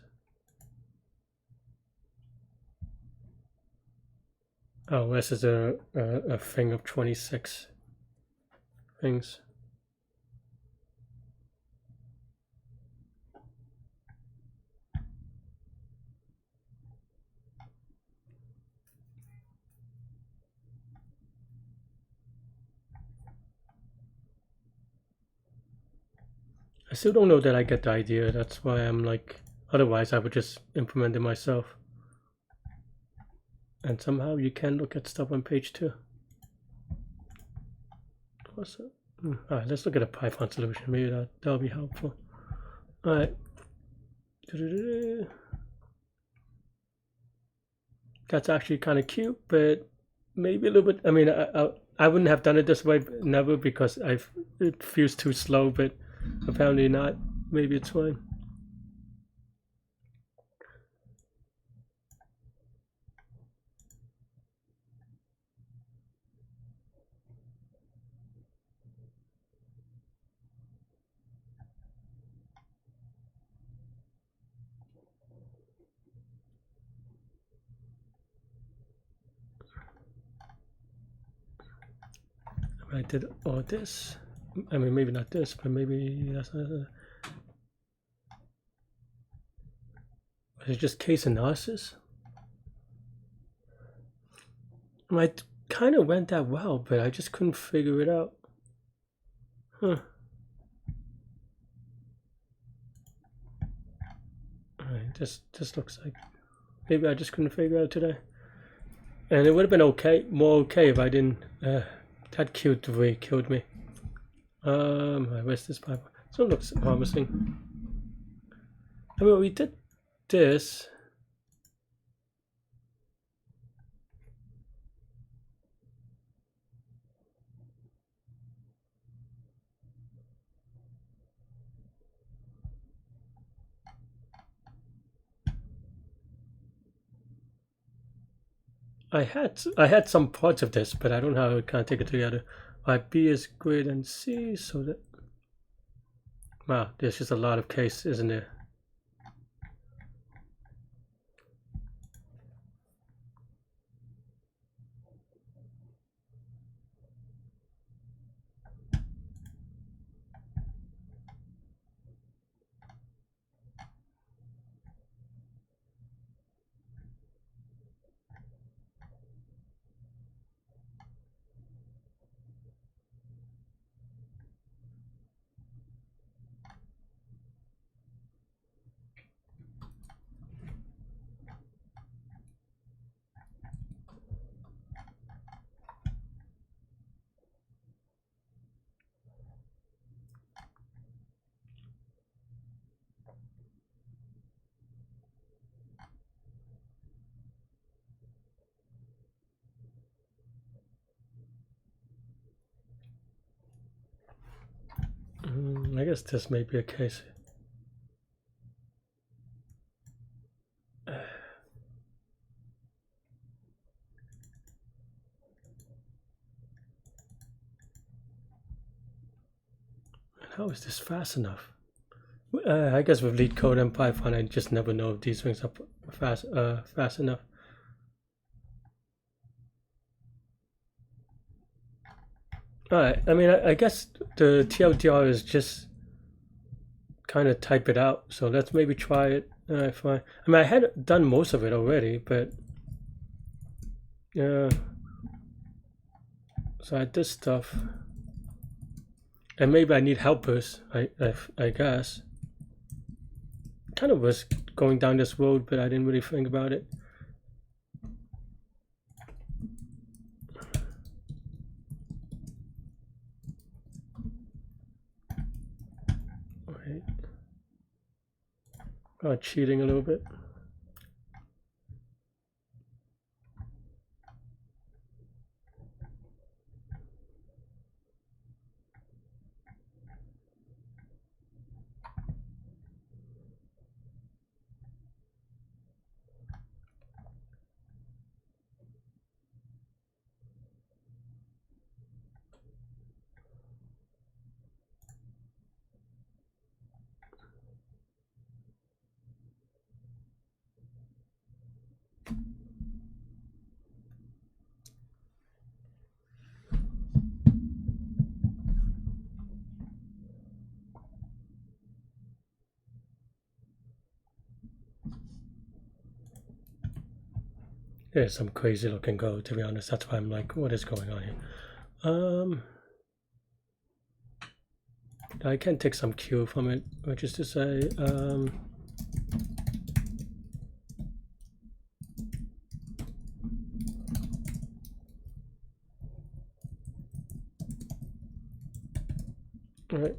Oh, Wes is a thing of 26 things. I still don't know that I get the idea. That's why I'm like, otherwise I would just implement it myself. And somehow you can look at stuff on page 2. Also, alright, let's look at a Python solution. Maybe that'll be helpful. Alright. That's actually kind of cute, but maybe a little bit. I mean, I wouldn't have done it this way, never, because it feels too slow, but apparently not. Maybe it's fine. I did all this. I mean, maybe not this, but maybe that's not. It's just case analysis. I kind of went that well, but I just couldn't figure it out. Huh. Alright, this looks like maybe I just couldn't figure it out today. And it would have been okay, more okay if I didn't. That cute way killed me. Where's this pipe? This one looks promising. I mean, we did this. I had some parts of this, but I don't know how I kind of take it together. B is greater than C, so that. Wow, there's just a lot of case, isn't there? I guess this may be a case. How is this fast enough? I guess with Leetcode and Python, I just never know if these things are fast enough. Alright, I mean, I guess the TLDR is just kind of type it out, so let's maybe try it. Alright, fine. I mean, I had done most of it already, but yeah. So I had this stuff, and maybe I need helpers. I guess. Kind of was going down this road, but I didn't really think about it. Cheating a little bit. There's some crazy looking code, to be honest. That's why I'm like, what is going on here? I can take some cue from it, which is to say, right.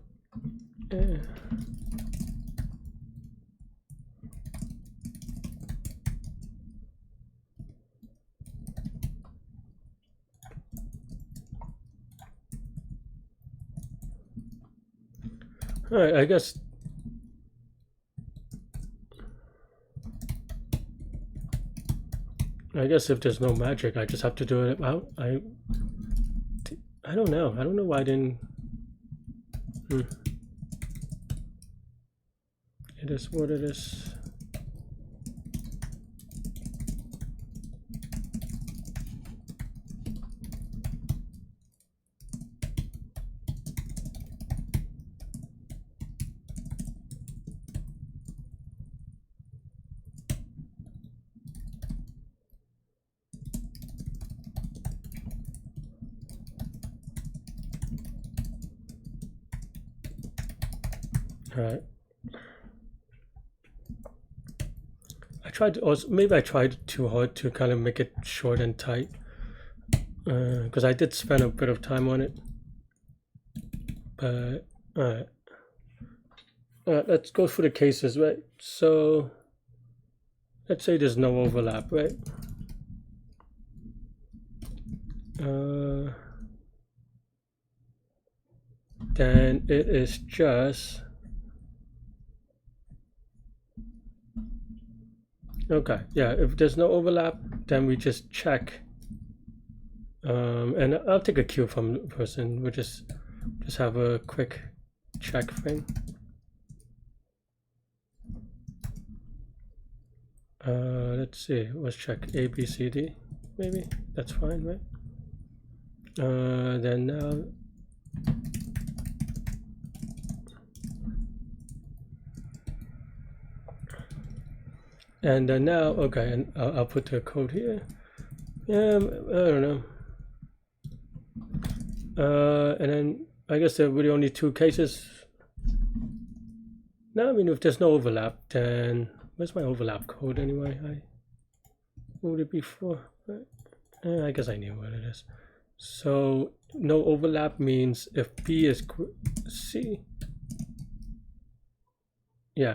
All right, I guess if there's no magic, I just have to do it out. I don't know. I don't know why I didn't. It is what it is. All right. I tried to also, maybe I tried too hard to kind of make it short and tight, because I did spend a bit of time on it. But all right, let's go through the cases, right? So let's say there's no overlap, right? Then it is just okay. Yeah, if there's no overlap, then we just check. And I'll take a cue from the person. We'll just have a quick check thing. Let's see. Let's check A, B, C, D. Maybe that's fine, right? Then now. And then now, okay, and I'll put the code here. Yeah, I don't know. And then I guess there are really only two cases. No, I mean, if there's no overlap, then where's my overlap code anyway? What would it be for? I guess I knew what it is. So no overlap means if B is C. Yeah.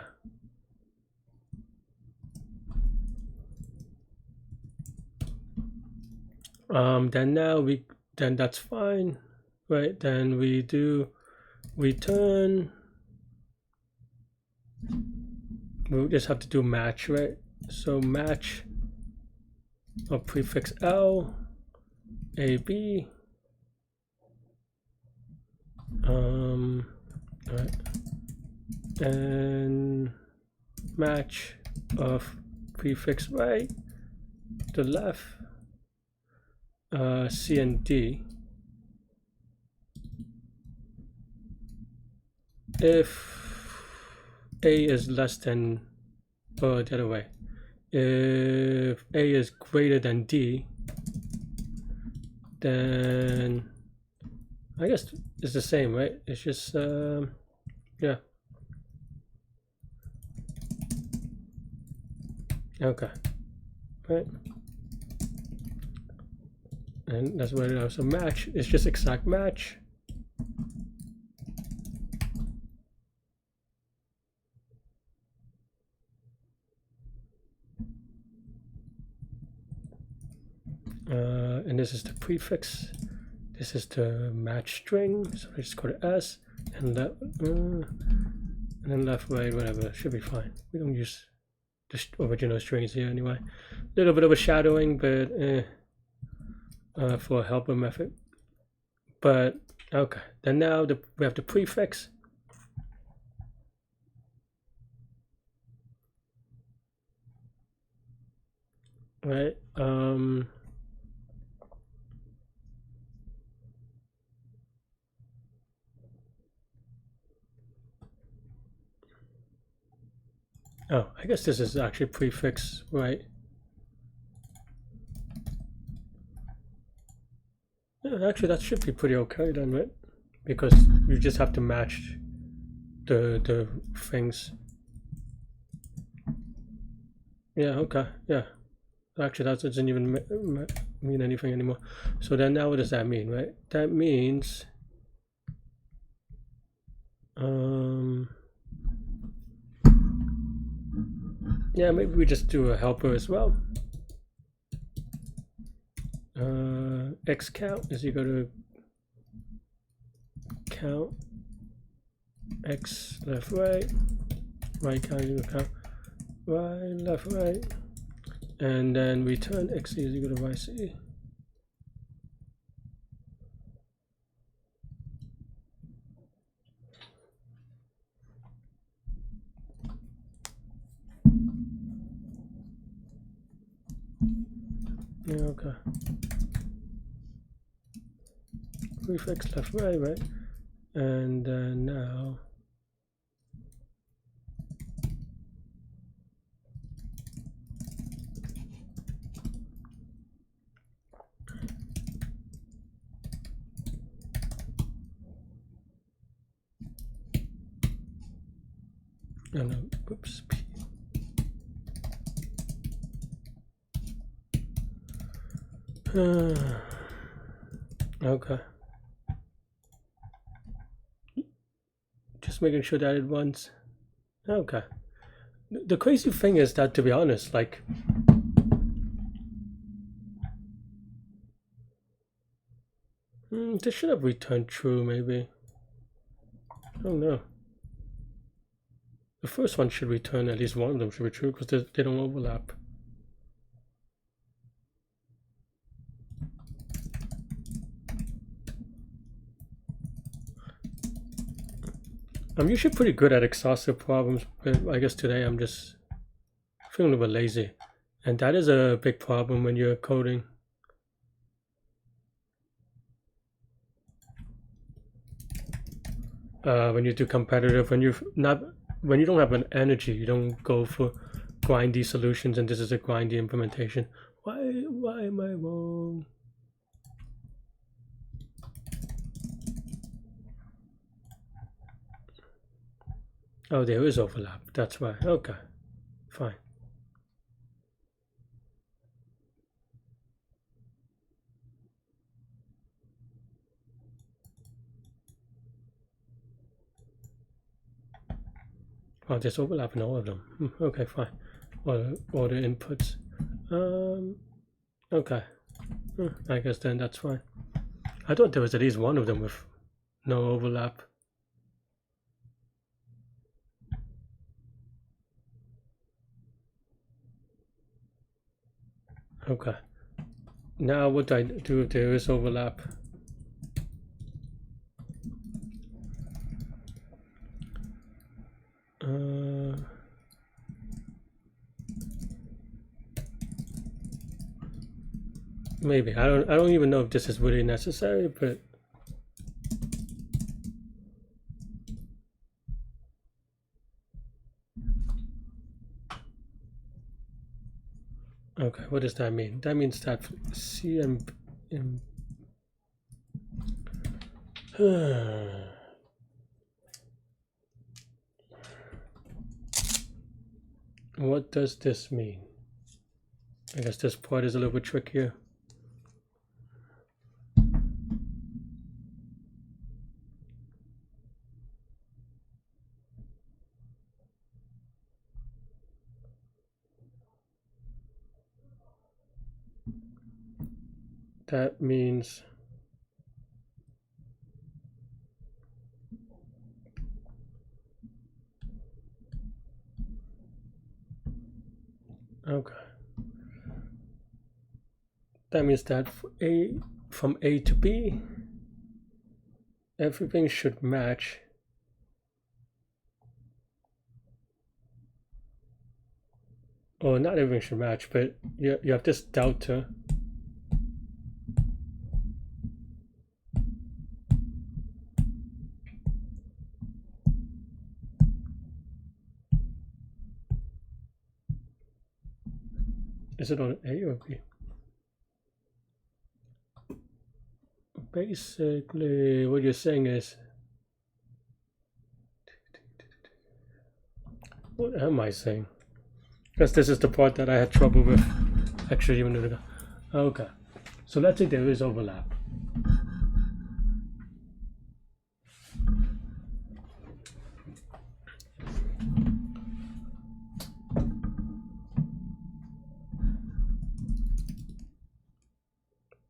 Then that's fine, right? Then we do return. We'll just have to do match, right? So match of prefix L, AB, right, and match of prefix right to left. C and D. If A is less than, or the other way, if A is greater than D, then I guess it's the same, right? It's just, yeah. Okay, right. And that's what it is. So match is just exact match. And this is the prefix. This is the match string. So we just call it S, and then left, right, whatever. Should be fine. We don't use the original strings here anyway. A little bit of a shadowing, but for a helper method. But okay, then now we have the prefix. Right. Oh, I guess this is actually prefix, right? Actually, that should be pretty okay then, right? Because you just have to match the things. Yeah, okay, yeah. Actually, that doesn't even mean anything anymore. So then now what does that mean, right? That means yeah, maybe we just do a helper as well. X count is equal to count x left right, right count equal to count right left right, and then return x is equal to yc. Yeah, okay. Prefix left right, right, and then now oh no, whoops. Okay. Just making sure that it runs. Okay. The crazy thing is that, to be honest, like this should have returned true, maybe. I don't know. The first one should return, at least one of them should be true because they don't overlap. I'm usually pretty good at exhaustive problems, but I guess today I'm just feeling a bit lazy. And that is a big problem when you're coding. When you do competitive, when you don't have an energy, you don't go for grindy solutions, and this is a grindy implementation. Why am I wrong? Oh, there is overlap. That's why. Okay, fine. Oh, there's overlap in all of them. Okay, fine. All the inputs. Okay. I guess then that's fine. I thought there was at least one of them with no overlap. Okay. Now what do I do if there is overlap? Maybe I don't even know if this is really necessary, but okay. What does that mean? That means that CM. What does this mean? I guess this part is a little bit trickier. That means okay. That means that from A to B, everything should match. Or not everything should match, but you have this delta. Is it on A or B? basically what you're saying is, what am I saying? Because this is the part that I had trouble with actually even ago. Okay, so let's say there is overlap.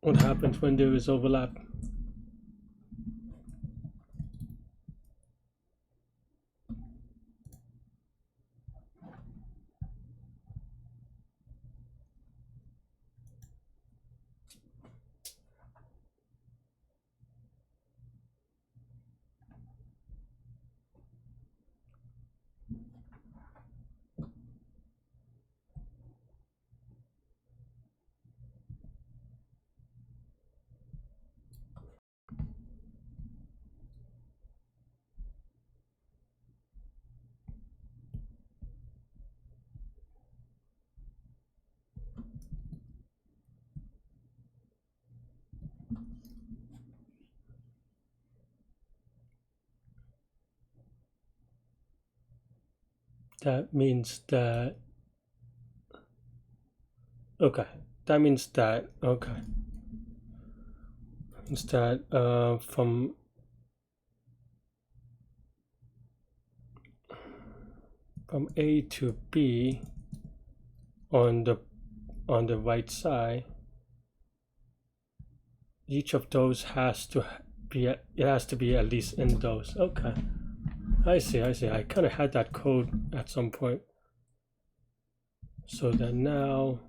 What happens when there is overlap? That means that, okay, that means that, okay, means that from A to B on the right side, each of those has to be, it has to be at least in those. Okay, I see. I kind of had that code at some point. So then now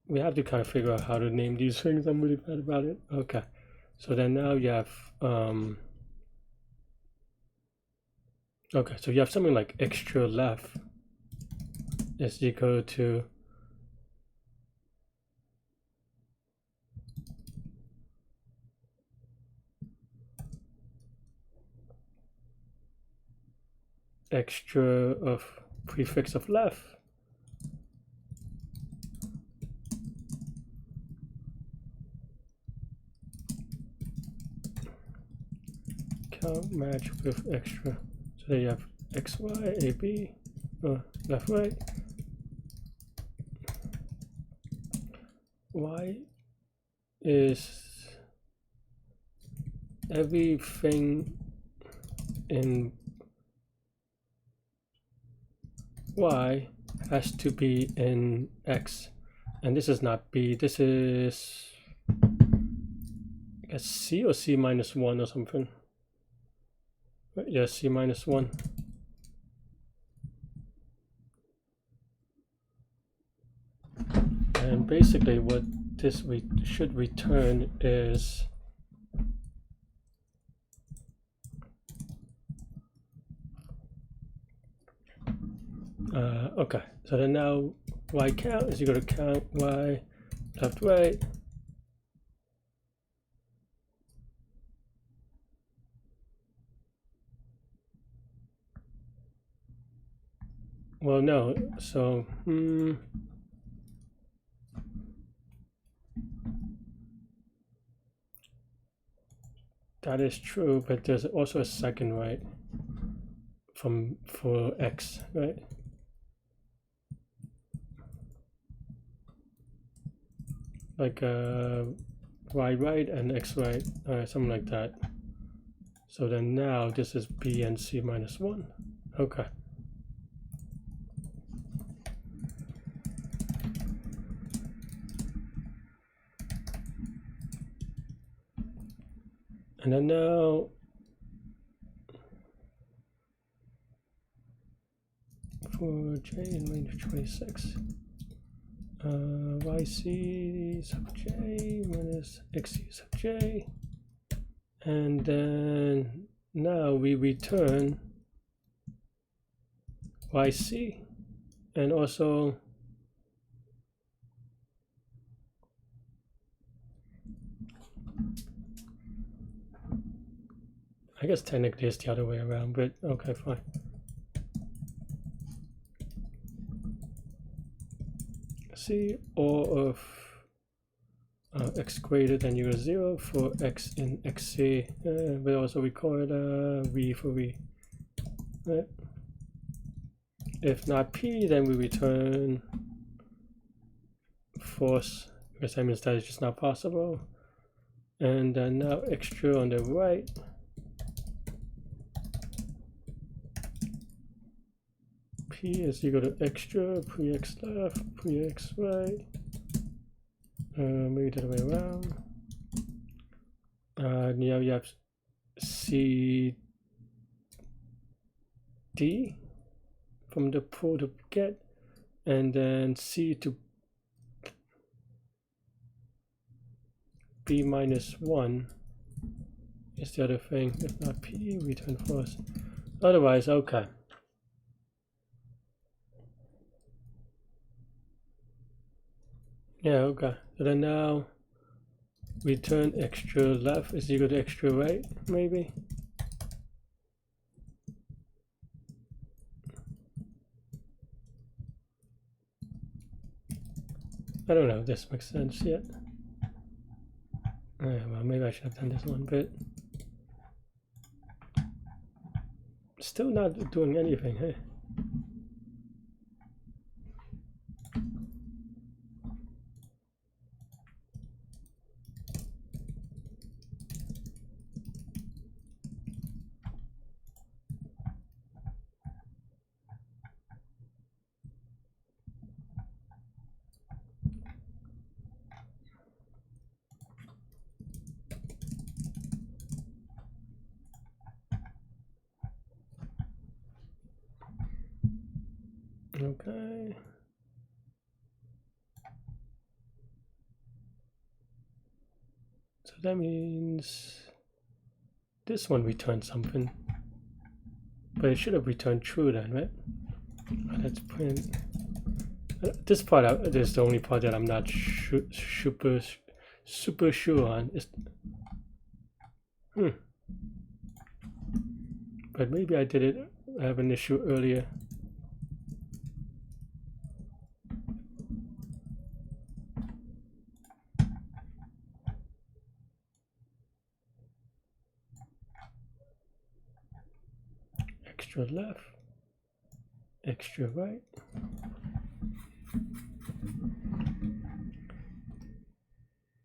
we have to kind of figure out how to name these things. I'm really bad about it. Okay, so then now you have okay, so you have something like extra left is equal to extra of prefix of left count match with extra. So there you have xy, ab, left, right. Y is everything in Y has to be in X, and this is not B, this is, I guess, C or C minus 1 or something. Yeah, C minus 1. And basically what this we should return is okay, so then now Y count is equal to count Y left, right. Well, no, so that is true, but there's also a second, right, for X, right? Like Y right and X right, something like that. So then now this is B and C minus 1. Okay. And then now for J in minus 26, YC sub J minus XC sub J. And then now we return YC and also I guess technically it's the other way around, but okay, fine. C all of x greater than equal to 0 for x in xc. But also we call it v for v. Right? If not p, then we return false, because that means that is just not possible. And then now extra on the right. P is equal to extra, pre-x left, pre-x right. Maybe the other way around. Now you have C D from the pool to get, and then C to B minus 1 is the other thing. If not P, return false. Otherwise, okay. Yeah, okay. So then now return extra left is equal to extra right, maybe. I don't know if this makes sense yet. Well, maybe I should have done this one, but still not doing anything, hey? Okay. So that means this one returned something, but it should have returned true then, right? Let's print. This part is the only part that I'm not super sure on. But maybe I did it. I have an issue earlier. Extra left, extra right.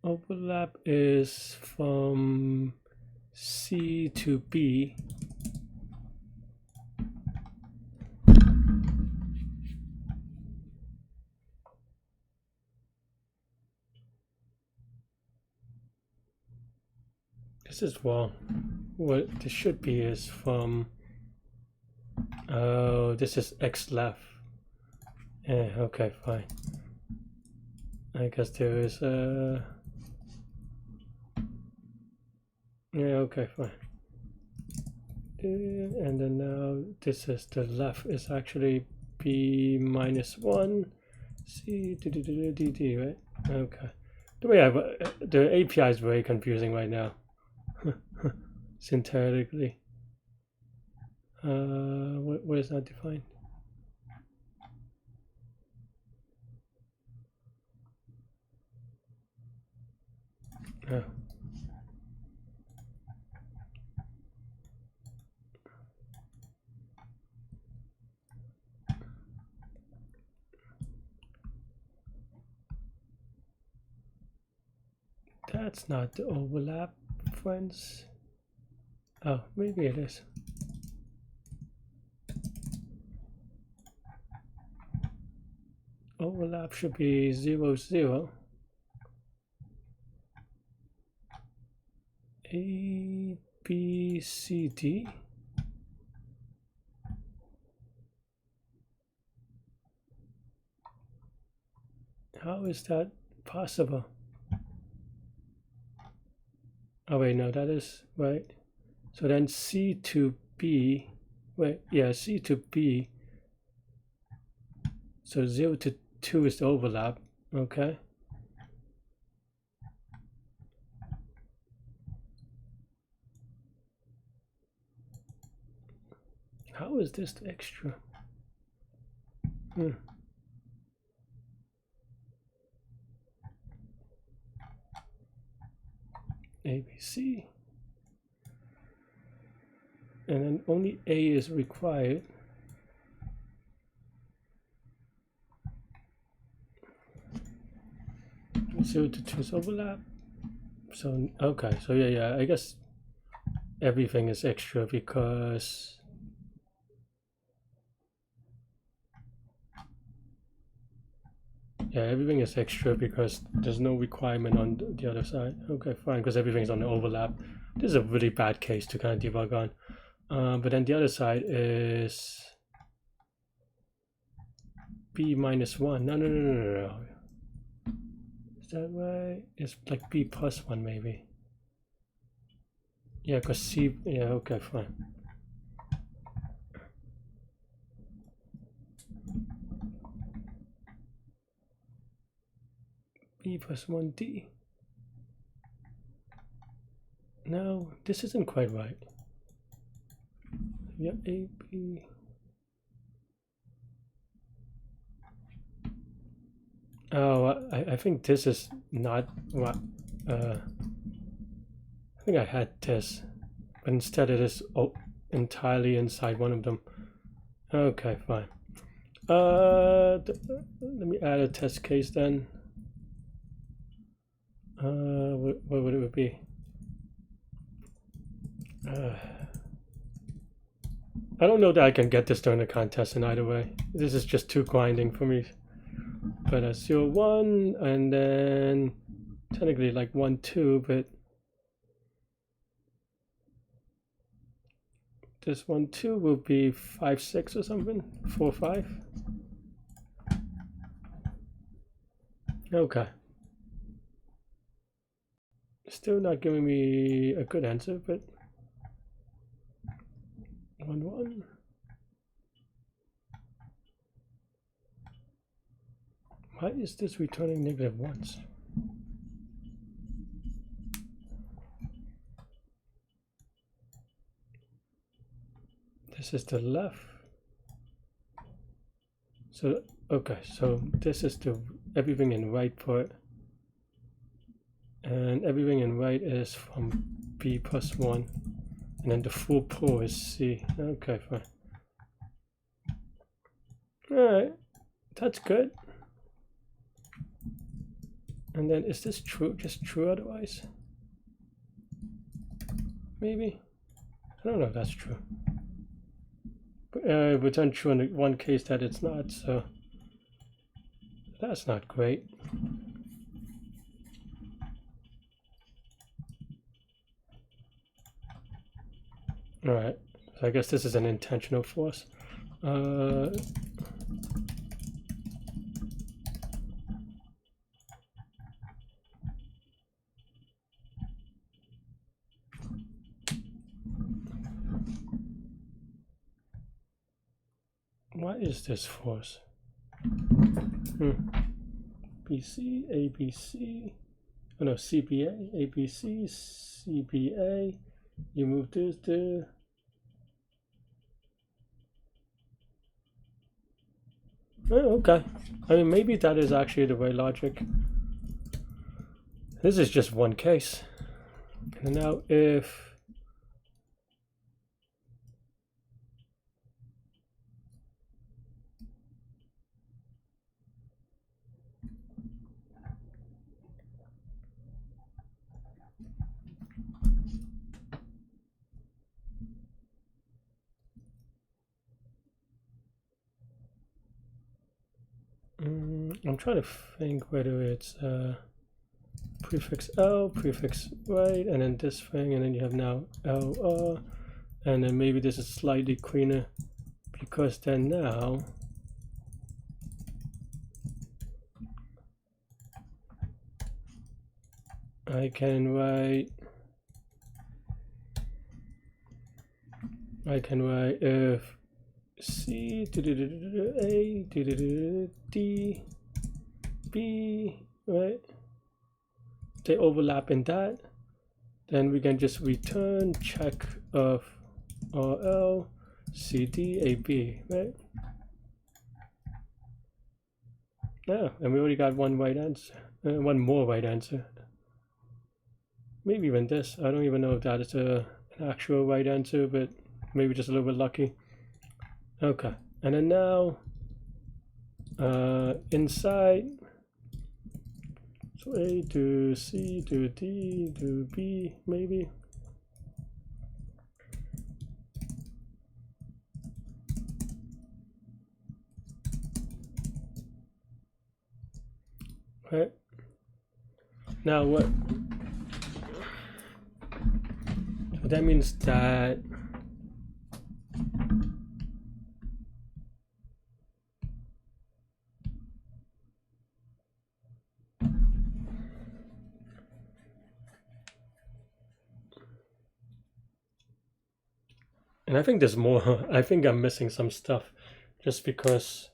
Overlap is from C to B. This is wrong. What this should be is from, oh, this is X left. Yeah, okay, fine. I guess there is a, yeah, okay, fine. And then now this is the left is actually B minus 1, C, D, right? Okay. The way the API is very confusing right now. Syntactically. What is not defined? Oh. That's not the overlap, friends. Oh, maybe it is. Overlap should be 0, 0. A, B, C, D. How is that possible? Oh wait, no, that is right. So then C to B, wait, yeah, C to B. So 0 to 2 is the overlap, okay. How is this the extra? A, B, C. And then only A is required. Zero to two is overlap. So okay, so yeah, I guess everything is extra because everything is extra because there's no requirement on the other side. Okay, fine, because everything's on the overlap. This is a really bad case to kind of debug on. But then the other side is B minus 1. No. Is that right? It's like B plus 1 maybe. Yeah, because C, yeah, okay, fine. B plus 1D. No, this isn't quite right. Yeah, A, B. Oh, I think this is not what, I think I had this, but instead it is entirely inside one of them. Okay, fine. Let me add a test case then. What would it be? I don't know that I can get this during the contest in either way. This is just too grinding for me. But 0, 1, and then technically like 1, 2, but this 1, 2 will be 5, 6 or something. 4, 5. Okay. Still not giving me a good answer, but 1, 1. Why is this returning negative ones? This is the left. So, okay, so this is the everything in right part. And everything in right is from B plus 1. And then the full pull is C. Okay, fine. Alright, that's good. And then is this true? Just true otherwise? Maybe? I don't know if that's true. But it's untrue in the one case that it's not, so that's not great. Alright, so I guess this is an intentional force. What is this force? BC, ABC, oh no, CBA, ABC, CBA, you move this to... Oh, okay. I mean, maybe that is actually the right logic. This is just one case. And now if... I'm trying to think whether it's prefix L, prefix right, and then this thing, and then you have now LR, and then maybe this is slightly cleaner because then now I can write if C A D B, right? They overlap in that, then we can just return check of RL CD AB, right? Yeah, and we already got one right answer, one more right answer. maybe even this. I don't even know if that is an actual right answer, but maybe just a little bit lucky. Okay, and then now inside, so A to C to D to B, maybe. Right. Now what? So that means that and I think there's more. I think I'm missing some stuff just because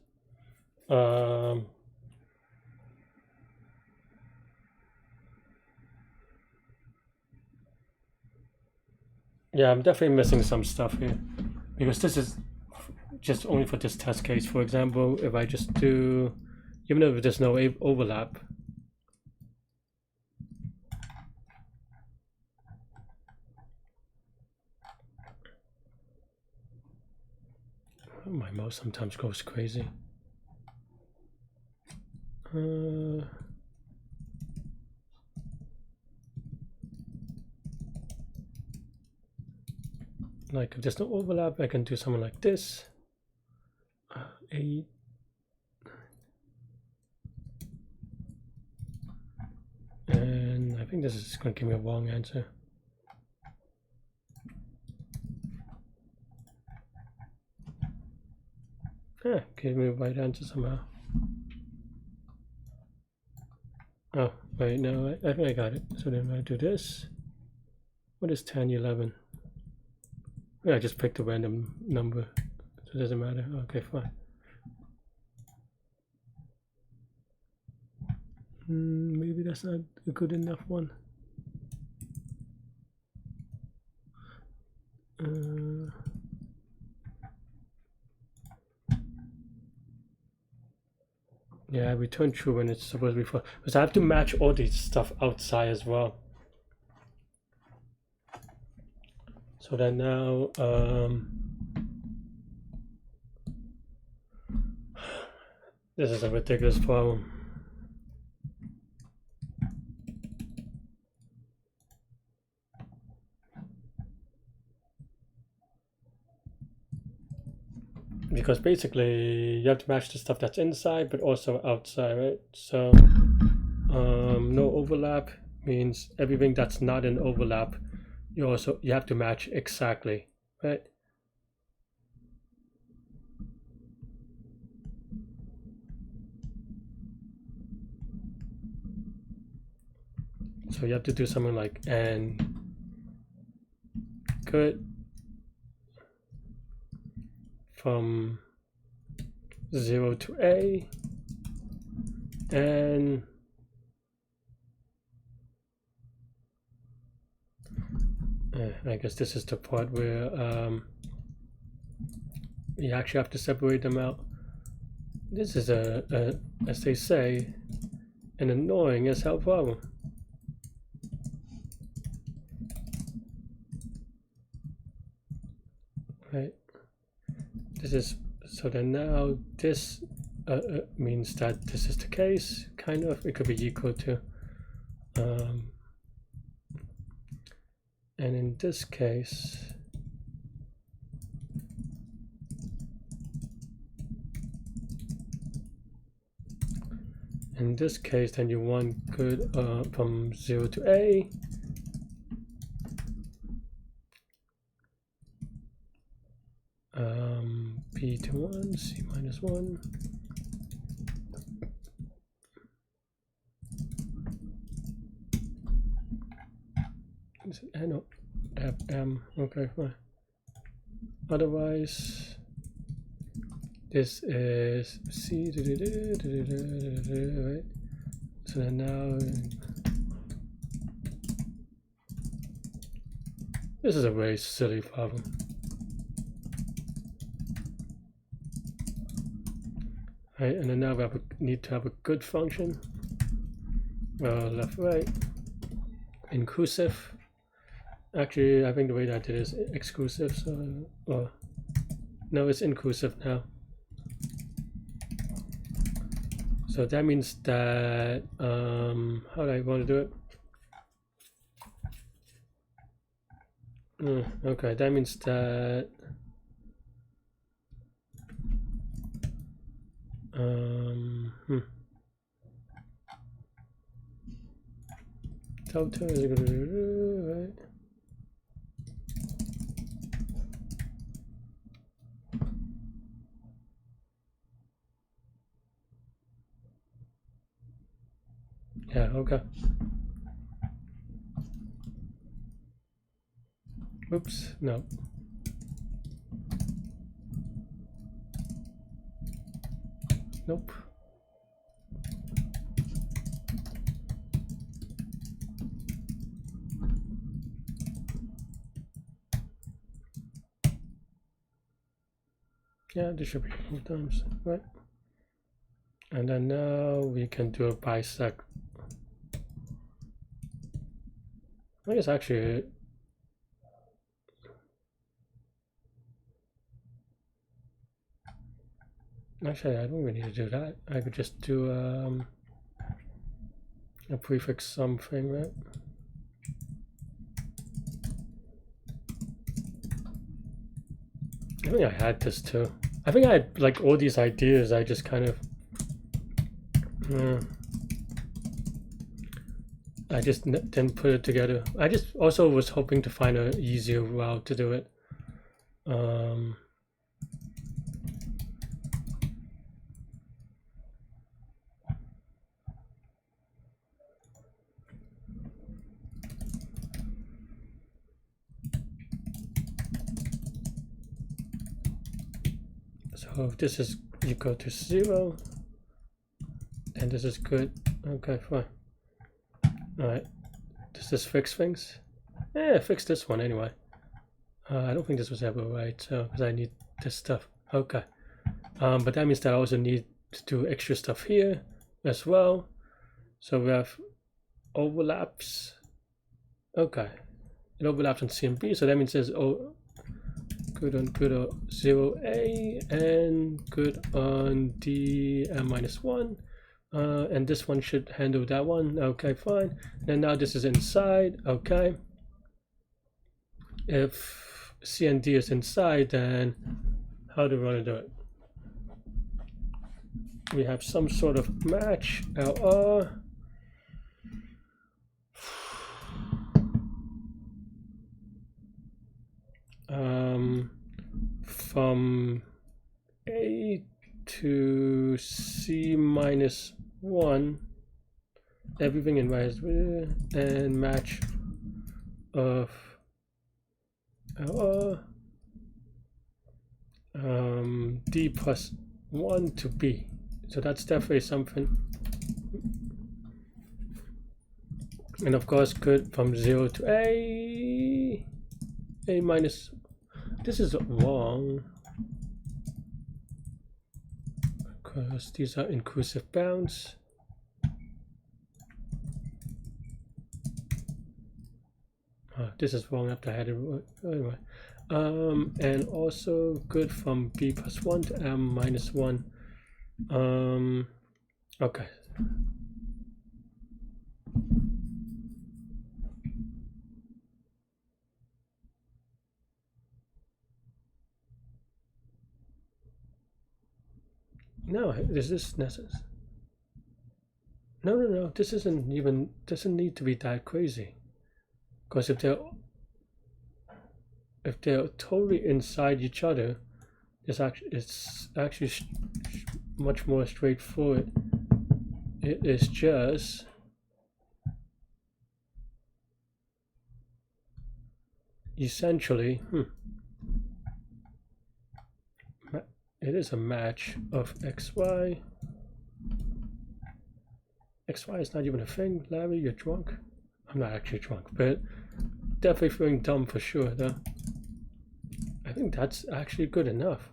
yeah, I'm definitely missing some stuff here because this is just only for this test case. For example, if I just do, even if there's no overlap, my mouse sometimes goes crazy. Like if there's no overlap, I can do something like this. 8. And I think this is going to give me a wrong answer. Give me a right answer somehow. Oh, wait, no, I think I got it. So then I do this. What is 10, 11? Yeah, I just picked a random number, so it doesn't matter. Okay, fine. Maybe that's not a good enough one. Yeah, return true when it's supposed to be false. Because I have to match all this stuff outside as well. So then now, this is a ridiculous problem. Because basically you have to match the stuff that's inside but also outside, right? So no overlap means everything that's not in overlap you have to match exactly, right? So you have to do something like and good from 0 to A, and I guess this is the part where you actually have to separate them out. This is as they say, an annoying as hell problem. Right. This is, so then now this means that this is the case, kind of. It could be equal to, and in this case, then you want good from 0 to A. B to 1, C minus 1. Is it N or FM? Okay, fine. Otherwise, this is C. Right? So then now, this is a very silly problem. Right, and then now we need to have a good function. Left, right. inclusive. Actually, I think the way that I did is exclusive, so no, it's inclusive now. So that means that how do I want to do it? Okay, that means that total is going to do right. Yeah, okay. Oops, no. Nope. Yeah, this should be 4 times, right? And then now we can do a bisect. I guess actually I don't really need to do that. I could just do a prefix something, right? I think I had this too. I think I had like all these ideas. I just kind of I just didn't put it together. I just also was hoping to find an easier route to do it. So if this is equal to 0, and this is good. Okay, fine. All right. Does this fix things? Yeah, fix this one anyway. I don't think this was ever right, so because I need this stuff. Okay. But that means that I also need to do extra stuff here as well. So we have overlaps. Okay. It overlaps on C and B, so that means there's good on 0A and good on D and -1. And this one should handle that one. Okay, fine. And now this is inside. Okay. If C and D is inside, then how do we want to do it? We have some sort of match LR. From A to C -1, everything in minus and match of D plus 1 to B. So that's definitely something. And of course, good from 0 to A minus. This is wrong because these are inclusive bounds. This is wrong after I had it anyway. And also good from B plus 1 to M -1. Okay. No, is this necessary? No. This doesn't need to be that crazy. Because if they're totally inside each other, it's actually much more straightforward. It is just essentially it is a match of XY. XY is not even a thing. Larry, you're drunk. I'm not actually drunk, but definitely feeling dumb for sure though. I think that's actually good enough.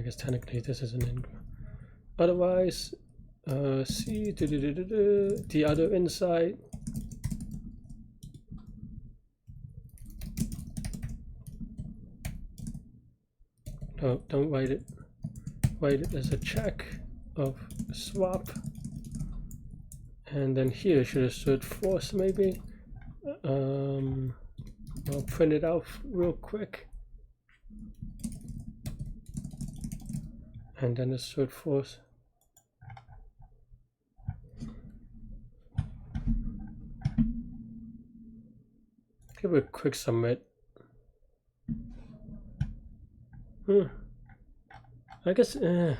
guess technically this is an increment. Otherwise, see the other inside. No, don't write it. Write it as a check of swap. And then here should assert force maybe. I'll print it out real quick. And then assert force. Give it a quick submit. I guess I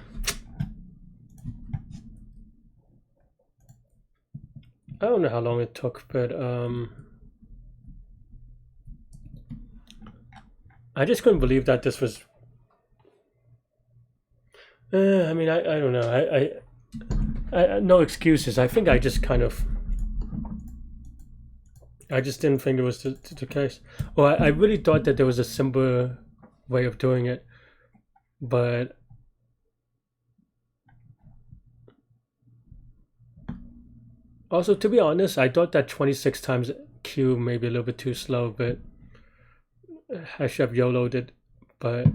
don't know how long it took, but I just couldn't believe that this was. I mean, I don't know. I no excuses. I think I just kind of. I just didn't think it was the case. Well, I really thought that there was a simpler way of doing it, but also, to be honest, I thought that 26 times Q may be a little bit too slow, but I should have YOLO'd it. But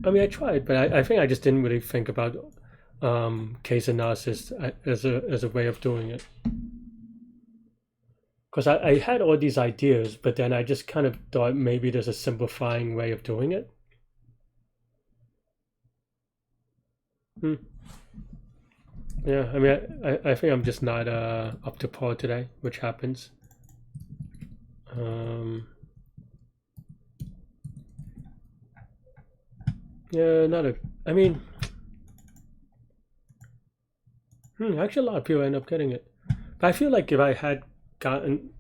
I mean, I tried, but I think I just didn't really think about case analysis as a way of doing it. Because I had all these ideas, but then I just kind of thought maybe there's a simplifying way of doing it. Yeah, I mean, I think I'm just not up to par today, which happens. Yeah, I mean, actually a lot of people end up getting it. But I feel like if I had gotten,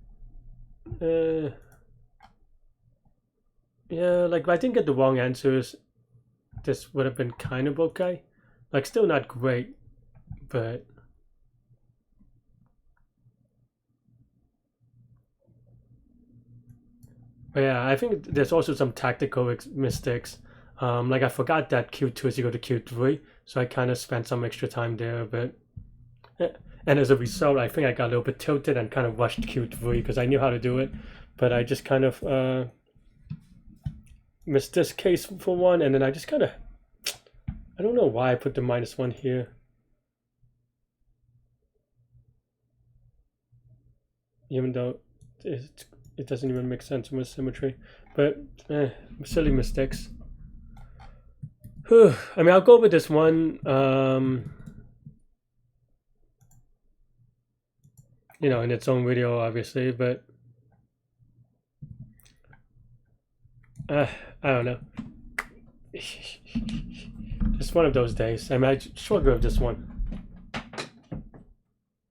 yeah, like if I didn't get the wrong answers, this would have been kind of okay. Like still not great, but yeah, I think there's also some tactical mistakes. Like I forgot that Q2 is equal to Q3, so I kind of spent some extra time there, but and as a result, I think I got a little bit tilted and kind of rushed Q3 because I knew how to do it, but I just kind of missed this case for one, and then I just kind of, I don't know why I put the -1 here. Even though it doesn't even make sense with symmetry, but silly mistakes. I mean, I'll go with this one. You know, in its own video, obviously, but I don't know. It's one of those days. I mean, I struggle with this one.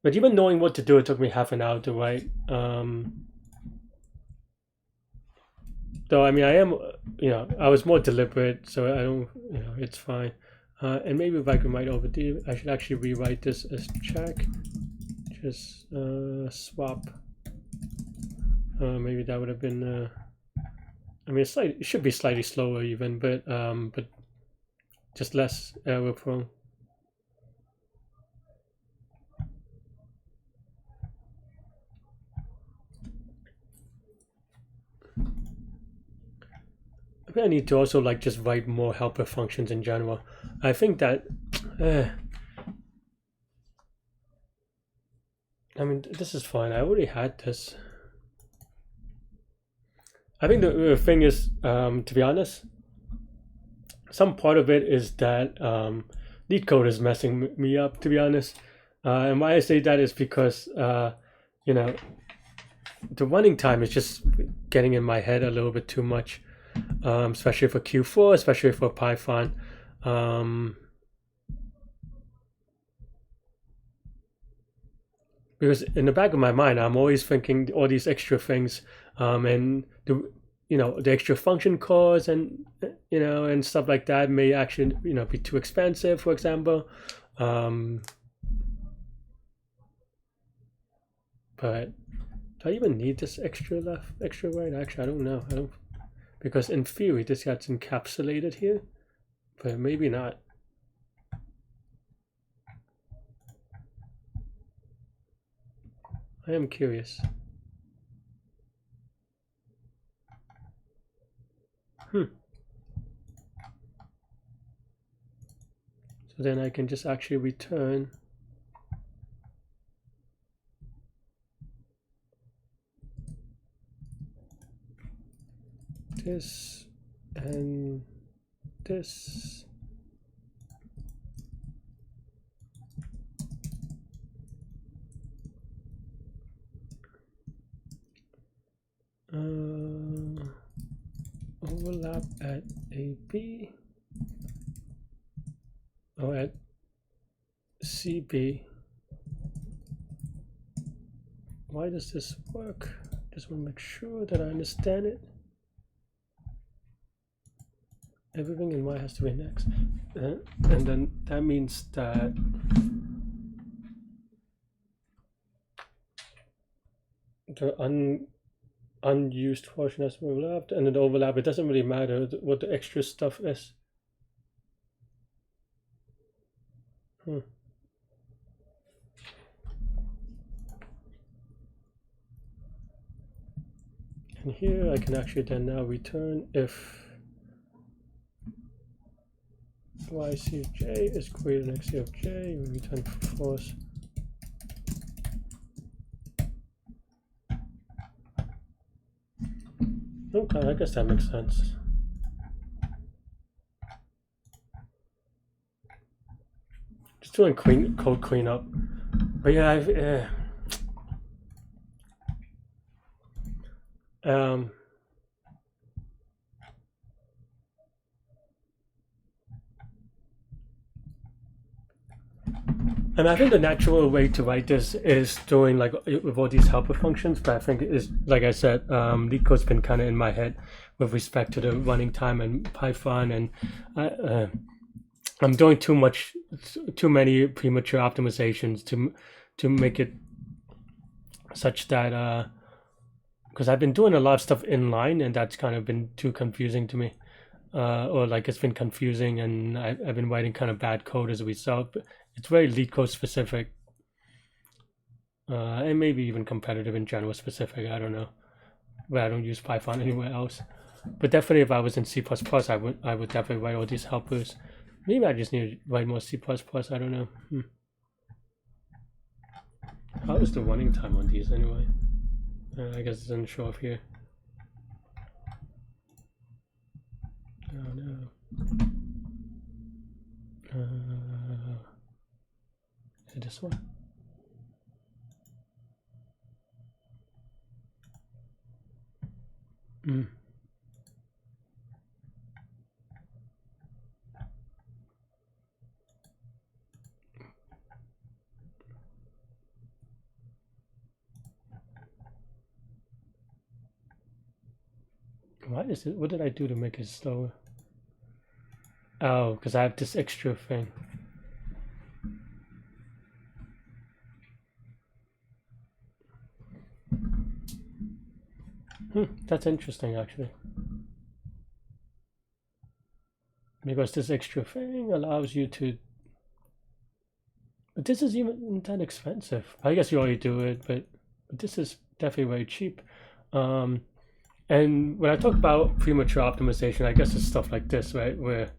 But even knowing what to do, it took me half an hour to write. Though, I mean, I am, you know, I was more deliberate, so I don't, you know, it's fine. And maybe if I can write over D, I should actually rewrite this as check. Just swap. Maybe that would have been. I mean, it should be slightly slower even, but just less error prone. I think I need to also like just write more helper functions in general. I think that. I mean, this is fine. I already had this. I think the thing is, to be honest, some part of it is that Leetcode is messing me up, to be honest. And why I say that is because, you know, the running time is just getting in my head a little bit too much, especially for Q4, especially for Python. Because in the back of my mind, I'm always thinking all these extra things, and the extra function calls and and stuff like that may actually be too expensive, for example. But do I even need this extra right? Actually, I don't know. Because in theory, this gets encapsulated here, but maybe not. I am curious. So then I can just actually return this and this. Overlap at AB or at CB. Why does this work? Just want to make sure that I understand it. Everything in Y has to be next. And then that means that the unused portion has to be overlapped, and the overlap, it doesn't really matter what the extra stuff is. And here I can actually then now return if YC of J is greater than XC of J, we return false. Okay, I guess that makes sense. Just doing code cleanup. But yeah, and I think the natural way to write this is doing like with all these helper functions, but I think is, like I said, Leetcode's been kind of in my head with respect to the running time and Python, and I'm doing too many premature optimizations to make it such that because I've been doing a lot of stuff inline, and that's kind of been too confusing to me. Or like it's been confusing, and I've been writing kind of bad code as a result. But it's very Leetcode specific, and maybe even competitive in general specific. I don't know, but I don't use Python anywhere else. But definitely, if I was in C++, I would definitely write all these helpers. Maybe I just need to write more C++. I don't know. How is the running time on these anyway? I guess it doesn't show up here. Oh no. Is it this one? Why is it? What did I do to make it slower? Oh, because I have this extra thing. That's interesting, actually. Because this extra thing allows you to... But this is even that expensive. I guess you already do it, but this is definitely very cheap. And when I talk about premature optimization, I guess it's stuff like this, right? Where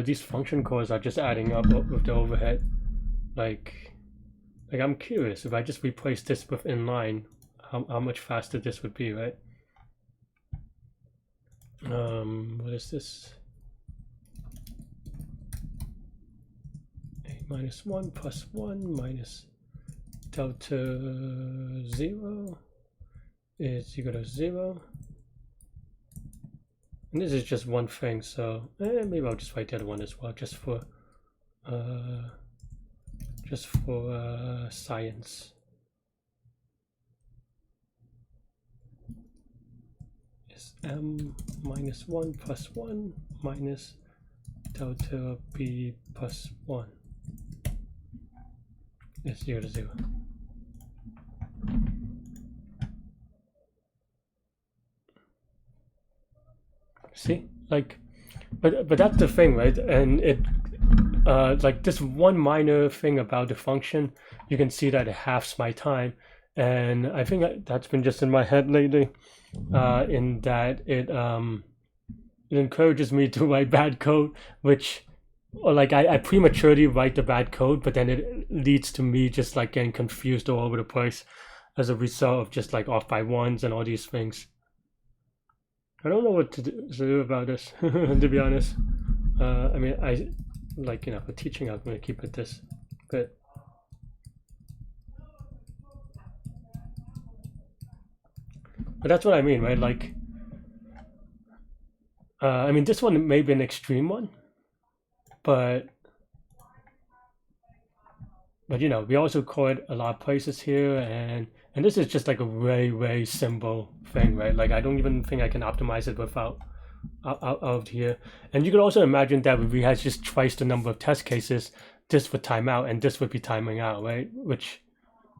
these function calls are just adding up with the overhead. Like I'm curious, if I just replace this with inline, how much faster this would be, right? What is this? A minus 1 plus 1 minus delta 0 is equal to 0. And this is just one thing, so maybe I'll just write the other one as well, just for science. is m minus 1 plus 1 minus delta b plus 1 is 0 to 0. See, like, but that's the thing, right? And it like this one minor thing about the function, you can see that it halves my time, and I think that's been just in my head lately, in that it encourages me to write bad code, which, or like I prematurely write the bad code, but then it leads to me just like getting confused all over the place as a result of just like off by ones and all these things. I don't know what to do about this, to be honest. I mean, I like, you know, for teaching, I'm going to keep it this, but that's what I mean, right? Like, I mean, this one may be an extreme one, but you know, we also call it a lot of places here, and this is just like a very, very simple thing, right? Like, I don't even think I can optimize it without out of here. And you can also imagine that if we had just twice the number of test cases, this would time out and this would be timing out, right? Which,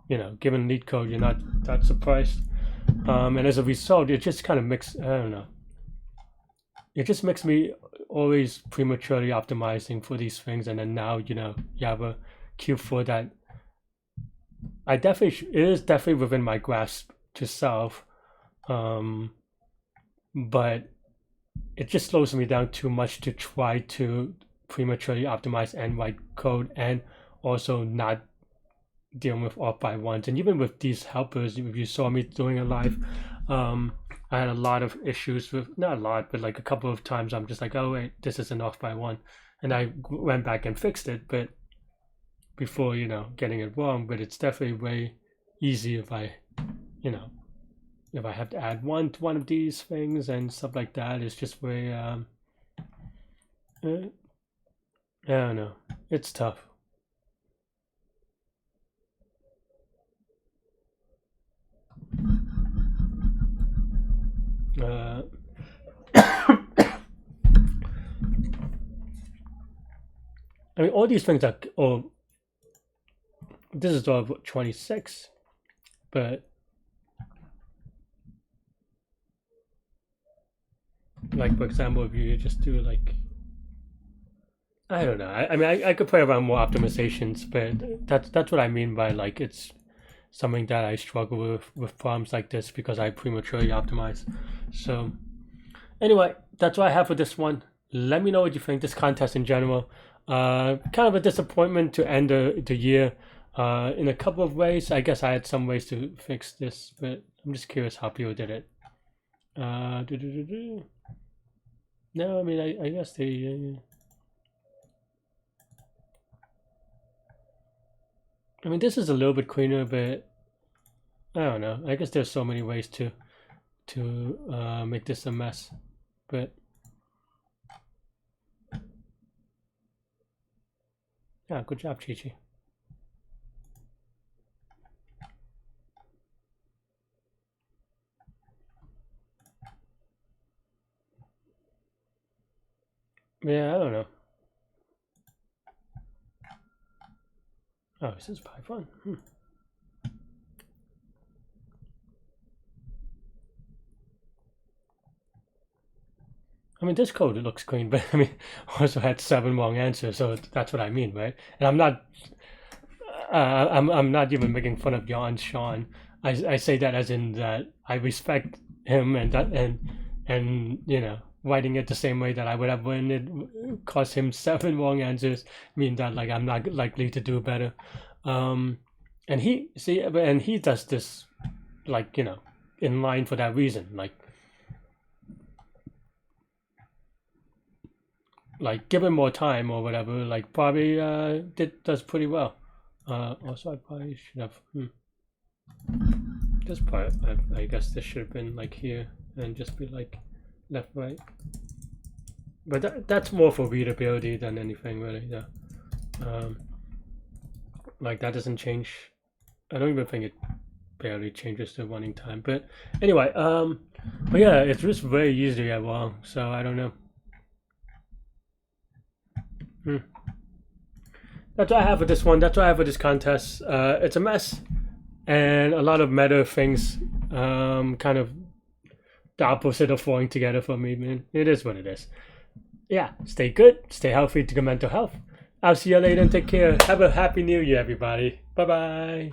you know, given Leetcode, you're not that surprised. And as a result, it just kind of makes, I don't know, it just makes me always prematurely optimizing for these things. And then now, you know, you have a Q4 that I definitely, it is definitely within my grasp to solve, but it just slows me down too much to try to prematurely optimize and write code, and also not dealing with off by ones. And even with these helpers, if you saw me doing it live, I had a lot of issues with, not a lot, but like a couple of times I'm just like, oh wait, this isn't off by one, and I went back and fixed it, but before, you know, getting it wrong. But it's definitely way easy if I, you know, if I have to add one to one of these things and stuff like that. It's just way, I don't know, it's tough. I mean, all these things are, oh, this is all 26, but like, for example, if you just do like, I don't know. I mean, I could play around more optimizations, but that's what I mean by like, it's something that I struggle with problems like this because I prematurely optimize. So anyway, that's what I have for this one. Let me know what you think. This contest in general, kind of a disappointment to end the year. In a couple of ways, I guess I had some ways to fix this, but I'm just curious how people did it. No, I mean, I guess they. I mean, this is a little bit cleaner, but I don't know. I guess there's so many ways to make this a mess, but yeah, good job, Chi-Chi. Yeah, I don't know. Oh, this is Python. I mean, this code, it looks clean, but I mean, also had 7 wrong answers, so that's what I mean, right? And I'm not, I'm not even making fun of Jan Sean. I say that as in that I respect him, and that, and you know, writing it the same way that I would have when it cost him 7 wrong answers mean that like I'm not likely to do better. And he does this, like, you know, in line for that reason, like give him more time or whatever, like probably does pretty well. Also I probably should have this part, I guess this should have been like here and just be like left, right, but that's more for readability than anything really. Yeah, like that doesn't change. I don't even think it barely changes the running time, but anyway, But yeah, it's just very easy to get wrong, so I don't know. That's what I have for this one. That's what I have for this contest. It's a mess, and a lot of meta things, kind of the opposite of falling together for me, man. It is what it is. Yeah, stay good, stay healthy, to good mental health. I'll see you later and take care. Have a happy new year, everybody. Bye bye.